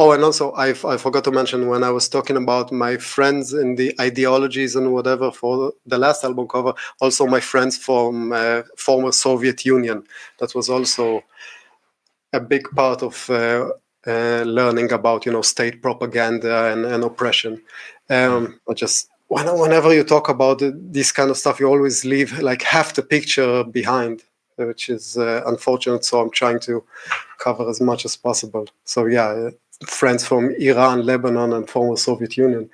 Oh, and also I forgot to mention, when I was talking about my friends and the ideologies and whatever for the last album cover, also my friends from former Soviet Union. That was also a big part of learning about, you know, state propaganda and oppression. But just whenever you talk about this kind of stuff, you always leave like half the picture behind, which is unfortunate. So I'm trying to cover as much as possible. So yeah, friends from Iran, Lebanon, and former Soviet Union.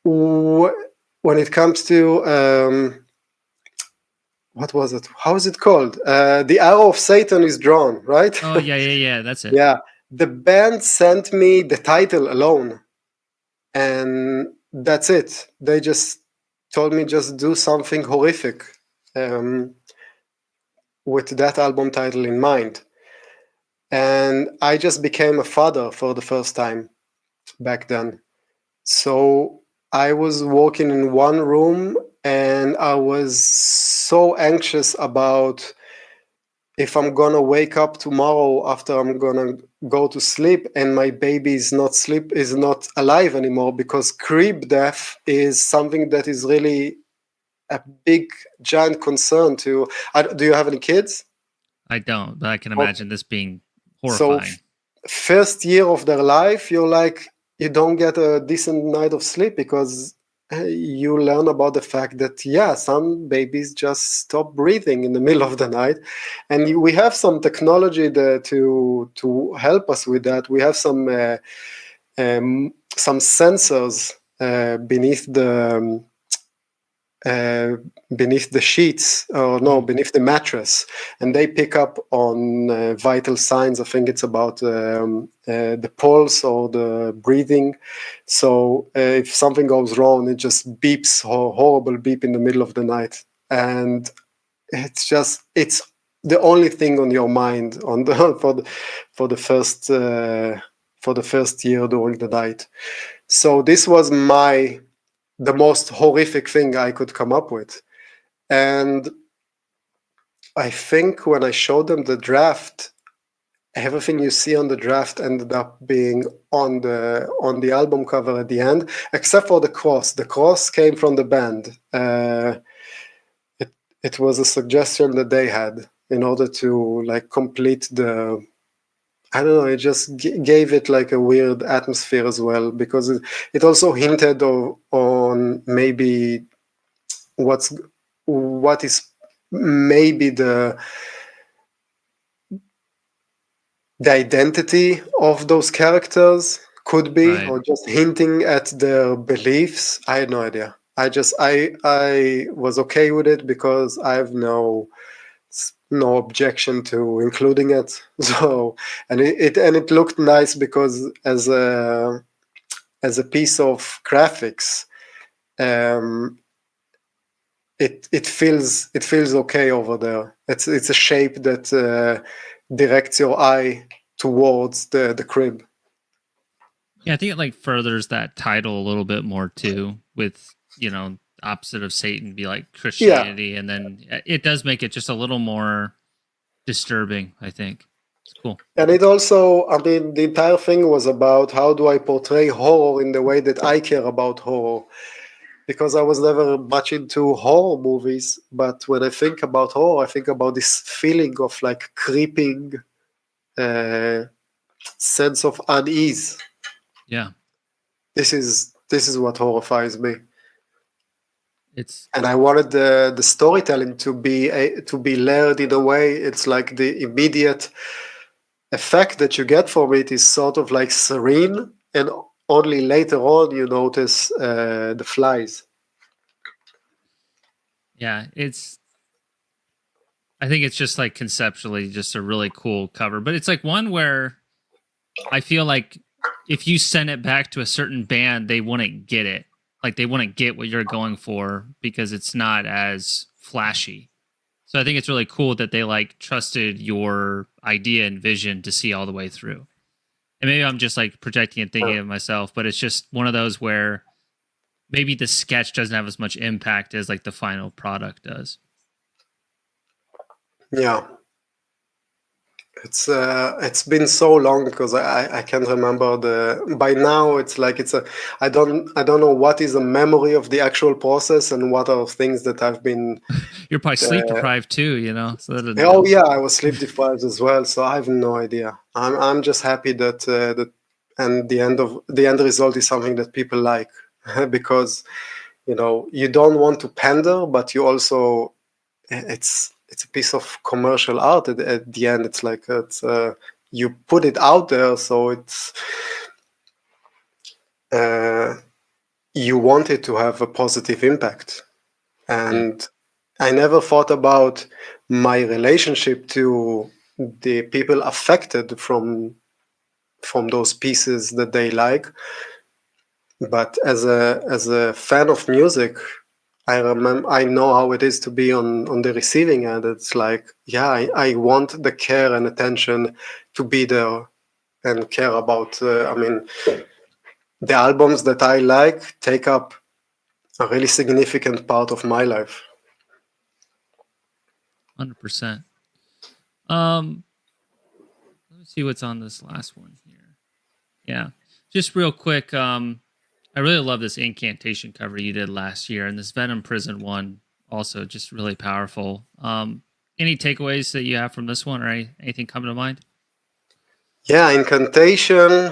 When it comes to what was it? How is it called? The Arrow of Satan is Drawn, right? Oh yeah. That's it. Yeah. The band sent me the title alone, and that's it. They just told me just do something horrific with that album title in mind. And I just became a father for the first time back then. So I was walking in one room and I was so anxious about if I'm gonna wake up tomorrow after I'm gonna go to sleep and my baby is not alive anymore, because crib death is something that is really a big giant concern to. Do you have any kids? I don't, but I can Okay. imagine this being So horrifying. first year of their life, you're like, you don't get a decent night of sleep because you learn about the fact that, yeah, some babies just stop breathing in the middle of the night. And we have some technology to help us with that. We have some sensors beneath the sheets, or no, beneath the mattress, and they pick up on vital signs. I think it's about the pulse or the breathing. So if something goes wrong, it just beeps, horrible beep in the middle of the night, and it's the only thing on your mind on the for the first year during the night. So this was the most horrific thing I could come up with. And I think when I showed them the draft, everything you see on the draft ended up being on the album cover at the end, except for the cross. The cross came from the band. It was a suggestion that they had in order to like complete the. I don't know. It just gave it like a weird atmosphere as well, because it also hinted on maybe what is maybe the identity of those characters could be, Right. or just hinting at their beliefs. I had no idea. I was okay with it because I have no objection to including it. So, and it looked nice because as a piece of graphics, it feels okay over there. It's a shape that directs your eye towards the crib. Yeah, I think it like furthers that title a little bit more too, with, you know, opposite of Satan be like Christianity, and then it does make it just a little more disturbing, I think. It's cool. And it also, I mean, the entire thing was about how do I portray horror in the way that I care about horror. Because I was never much into horror movies, but when I think about horror, I think about this feeling of like creeping sense of unease. Yeah. This is what horrifies me. It's And I wanted the storytelling to be layered in a way. It's like the immediate effect that you get from it is sort of like serene, and only later on you notice the flies. yeah, I think it's just like conceptually just a really cool cover, but it's like one where I feel like if you send it back to a certain band, they wouldn't get it. Like they wouldn't get what you're going for because it's not as flashy. So I think it's really cool that they like trusted your idea and vision to see all the way through. And maybe I'm just like projecting and thinking of myself, but it's just one of those where maybe the sketch doesn't have as much impact as like the final product does. Yeah. It's been so long because I can't remember by now it's like I don't know what is a memory of the actual process and what are things that I've been. You're probably sleep deprived too, you know. So oh yeah, I was sleep deprived as well, so I have no idea. I'm just happy that and the end result is something that people like because you don't want to pander, but you also it's a piece of commercial art at the end. It's like you put it out there, so it's you want it to have a positive impact. And I never thought about my relationship to the people affected from those pieces that they like. But as a fan of music, I know how it is to be on the receiving end. It's like, yeah, I want the care and attention to be there and care about. The albums that I like take up a really significant part of my life. 100%. Let me see what's on this last one here. Yeah, just real quick. I really love this Incantation cover you did last year, and this Venom Prison one also just really powerful. Any takeaways that you have from this one, or anything come to mind? Yeah, Incantation.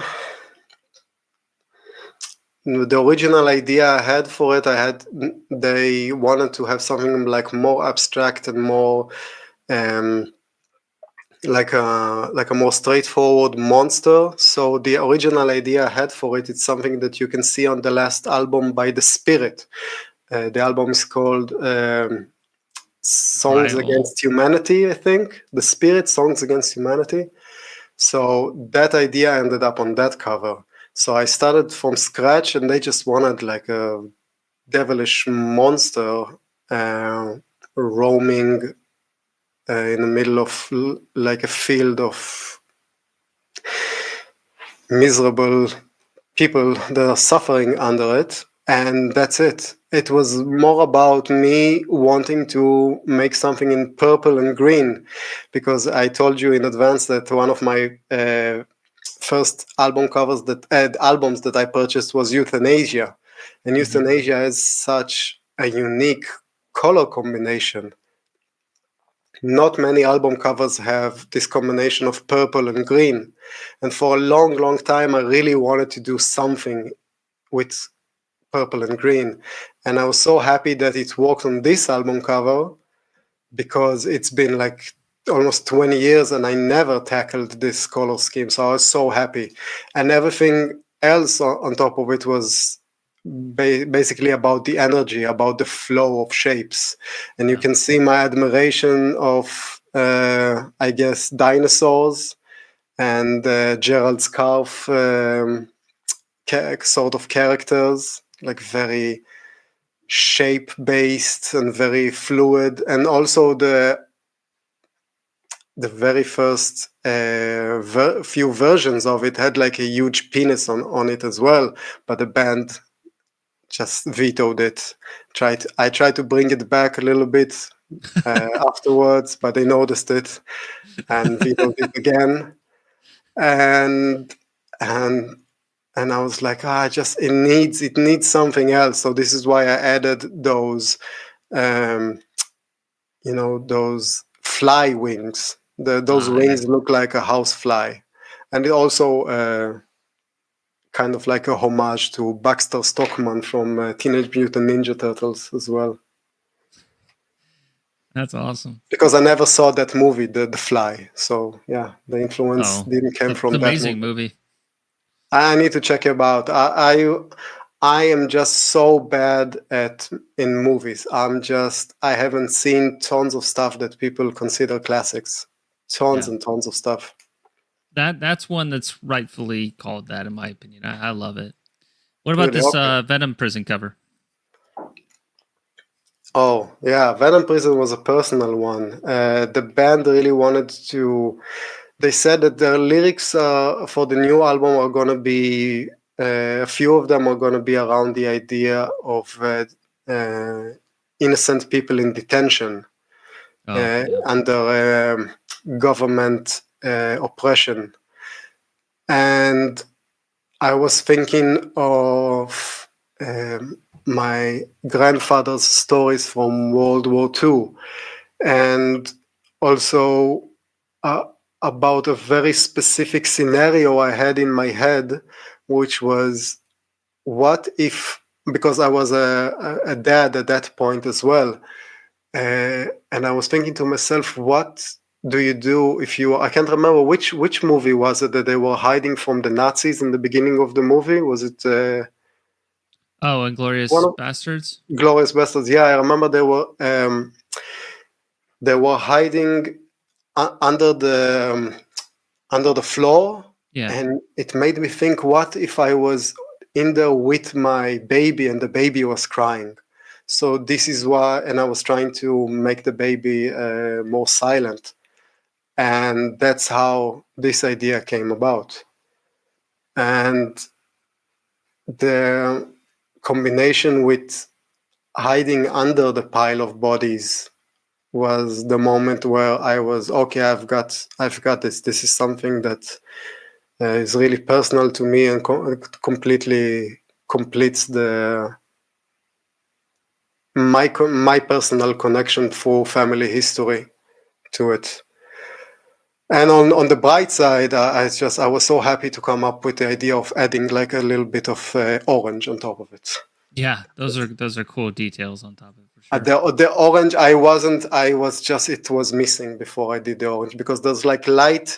The original idea I had for it, they wanted to have something like more abstract and more like a more straightforward monster. So the original idea I had for it, it's something that you can see on the last album by The Spirit. The album is called Songs Against Humanity, I think. The Spirit, Songs Against Humanity. So that idea ended up on that cover. So I started from scratch, and they just wanted like a devilish monster roaming in the middle of like a field of miserable people that are suffering under it. And that's it. It was more about me wanting to make something in purple and green, because I told you in advance that one of my first albums that I purchased was Euthanasia, and Euthanasia has such a unique color combination. Not many album covers have this combination of purple and green, and for a long time I really wanted to do something with purple and green, and I was so happy that it worked on this album cover, because it's been like almost 20 years and I never tackled this color scheme, so I was so happy. And everything else on top of it was basically about the energy, about the flow of shapes. And you can see my admiration of I guess dinosaurs and Gerald Scarfe sort of characters, like very shape-based and very fluid. And also the very first few versions of it had like a huge penis on it as well, but the band just vetoed it. I tried to bring it back a little bit afterwards, but they noticed it and vetoed it again. And and and I was like, it needs something else. So this is why I added those, those fly wings. Those wings look like a house fly, and it also kind of like a homage to Baxter Stockman from Teenage Mutant Ninja Turtles as well. That's awesome. Because I never saw that movie, The Fly. So yeah, the influence didn't come from that amazing movie. I need to check it out. I am just so bad in movies. I haven't seen tons of stuff that people consider classics. Tons and tons of stuff. That's one that's rightfully called that, in my opinion. I love it. What about this Venom prison cover? Oh yeah, Venom Prison was a personal one. The band really wanted to. They said that the lyrics for the new album are gonna be a few of them are gonna be around the idea of innocent people in detention under government oppression, and I was thinking of my grandfather's stories from World War II, and also about a very specific scenario I had in my head, which was, what if, because I was a dad at that point as well, and I was thinking to myself, what do you do if I can't remember which movie was it that they were hiding from the Nazis in the beginning of the movie? Was it Inglourious Bastards? Glorious Bastards. Yeah, I remember they were hiding under the floor, and it made me think, what if I was in there with my baby and the baby was crying? So this is why, and I was trying to make the baby more silent, and that's how this idea came about. And the combination with hiding under the pile of bodies was the moment where I was, okay, I've got this. This is something that is really personal to me and completely completes my personal connection through family history to it. And on the bright side, I was so happy to come up with the idea of adding like a little bit of orange on top of it. Yeah, those are cool details on top of it, for sure. The orange, it was missing before I did the orange, because there's like light.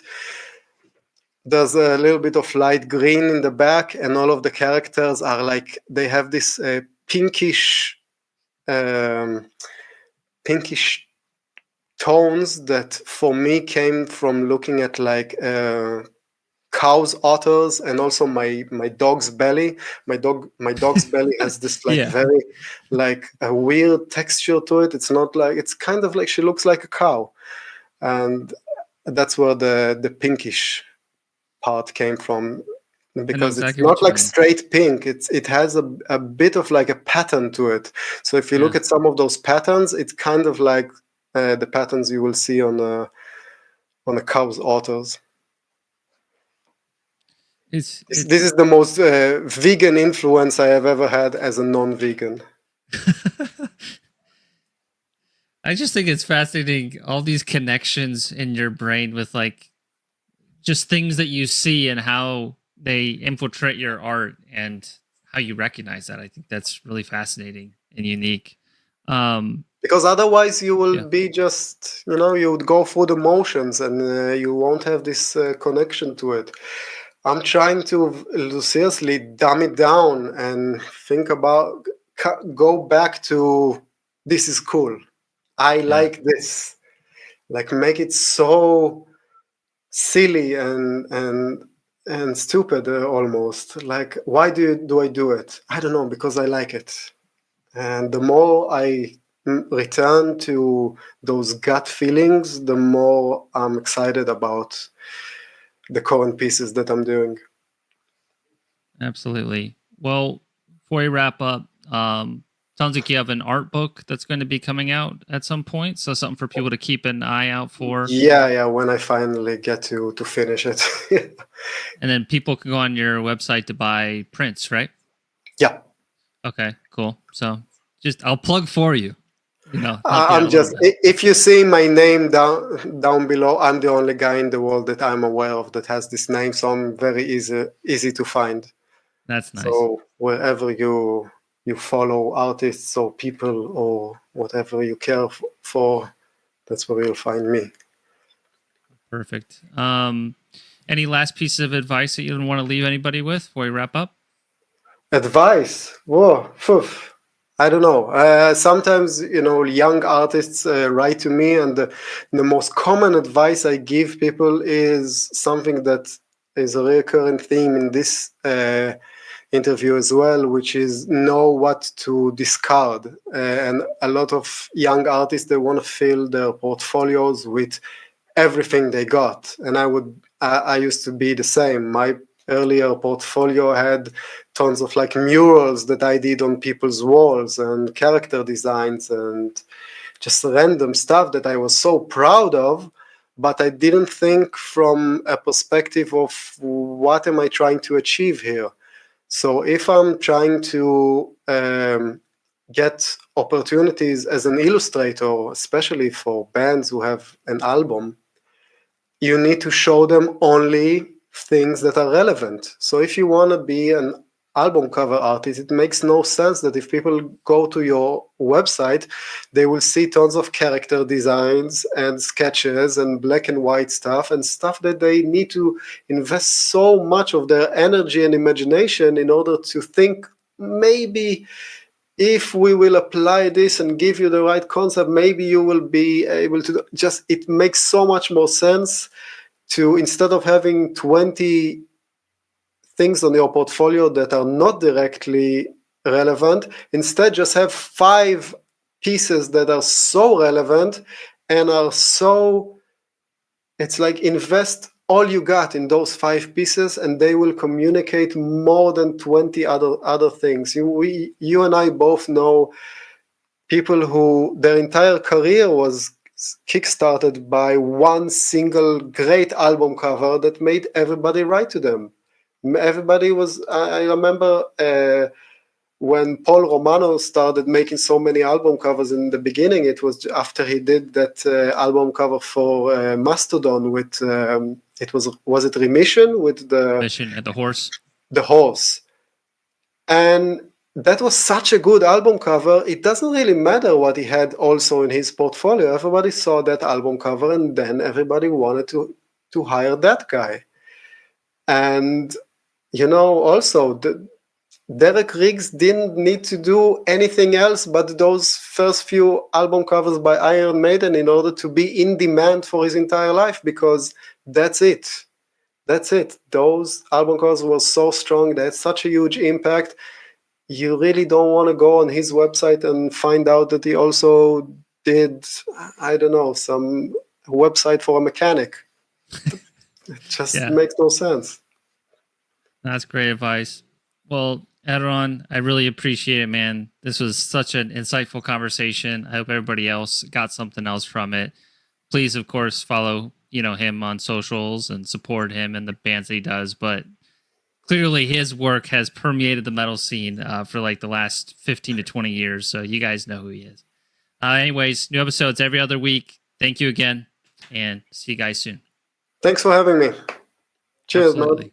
There's a little bit of light green in the back, and all of the characters are like, they have this pinkish tones that for me came from looking at like cow's otters, and also my dog's belly. My dog's belly has this like very like a weird texture to it. It's not like, it's kind of like she looks like a cow, and that's where the pinkish part came from, because it's not like straight pink. It has a bit of like a pattern to it. So if you look at some of those patterns, it's kind of like the patterns you will see on a cow's otters. This is the most vegan influence I have ever had as a non-vegan. I just think it's fascinating, all these connections in your brain with like just things that you see and how they infiltrate your art and how you recognize that. I think that's really fascinating and unique. Because otherwise you will be just, you would go through the motions, and you won't have this connection to it. I'm trying to seriously dumb it down and think about, go back to, this is cool. I like this. Like, make it so silly and stupid almost. Like, why do I do it? I don't know, because I like it. And the more I return to those gut feelings, the more I'm excited about the current pieces that I'm doing. Absolutely. Well, before we wrap up, Sounds like you have an art book that's going to be coming out at some point. So something for people to keep an eye out for. Yeah, when I finally get to finish it. And then people can go on your website to buy prints, right? Yeah. Okay, cool. So just I'll plug for you. Help you I'm out a just, little bit. if you see my name down below, I'm the only guy in the world that I'm aware of that has this name, so I'm very easy to find. That's nice. So wherever you follow artists or people or whatever you care for, that's where you'll find me. Perfect. Any last pieces of advice that you want to leave anybody with before we wrap up? Advice? Whoa, phew. I don't know. Sometimes, young artists write to me, and the most common advice I give people is something that is a recurring theme in this interview as well, which is know what to discard. And a lot of young artists, they want to fill their portfolios with everything they got. And I used to be the same. My earlier portfolio had tons of like murals that I did on people's walls and character designs and just random stuff that I was so proud of, but I didn't think from a perspective of what am I trying to achieve here. So if I'm trying to get opportunities as an illustrator, especially for bands who have an album, you need to show them only things that are relevant. So if you want to be an album cover artist, it makes no sense that if people go to your website, they will see tons of character designs and sketches and black and white stuff and stuff that they need to invest so much of their energy and imagination in order to think, maybe if we will apply this and give you the right concept, maybe you will be able to just, it makes so much more sense to, instead of having 20 things on your portfolio that are not directly relevant, instead just have 5 pieces that are so relevant and are so, it's like invest all you got in those 5 pieces and they will communicate more than 20 other things. You and I both know people who their entire career was kickstarted by one single great album cover that made everybody write to them. Everybody was, I remember when Paul Romano started making so many album covers in the beginning, it was after he did that album cover for Mastodon with, was it Remission with the Mission at the horse? The horse. And that was such a good album cover. It doesn't really matter what he had also in his portfolio. Everybody saw that album cover and then everybody wanted to hire that guy. And, also Derek Riggs didn't need to do anything else but those first few album covers by Iron Maiden in order to be in demand for his entire life, because that's it. That's it. Those album covers were so strong. They had such a huge impact. You really don't want to go on his website and find out that he also did, I don't know, some website for a mechanic. It just makes no sense. That's great advice. Well, Eliran, I really appreciate it, man. This was such an insightful conversation. I hope everybody else got something else from it. Please, of course, follow him on socials and support him and the bands that he does. But clearly, his work has permeated the metal scene for like the last 15 to 20 years. So you guys know who he is. Anyways, new episodes every other week. Thank you again, and see you guys soon. Thanks for having me. Cheers, man.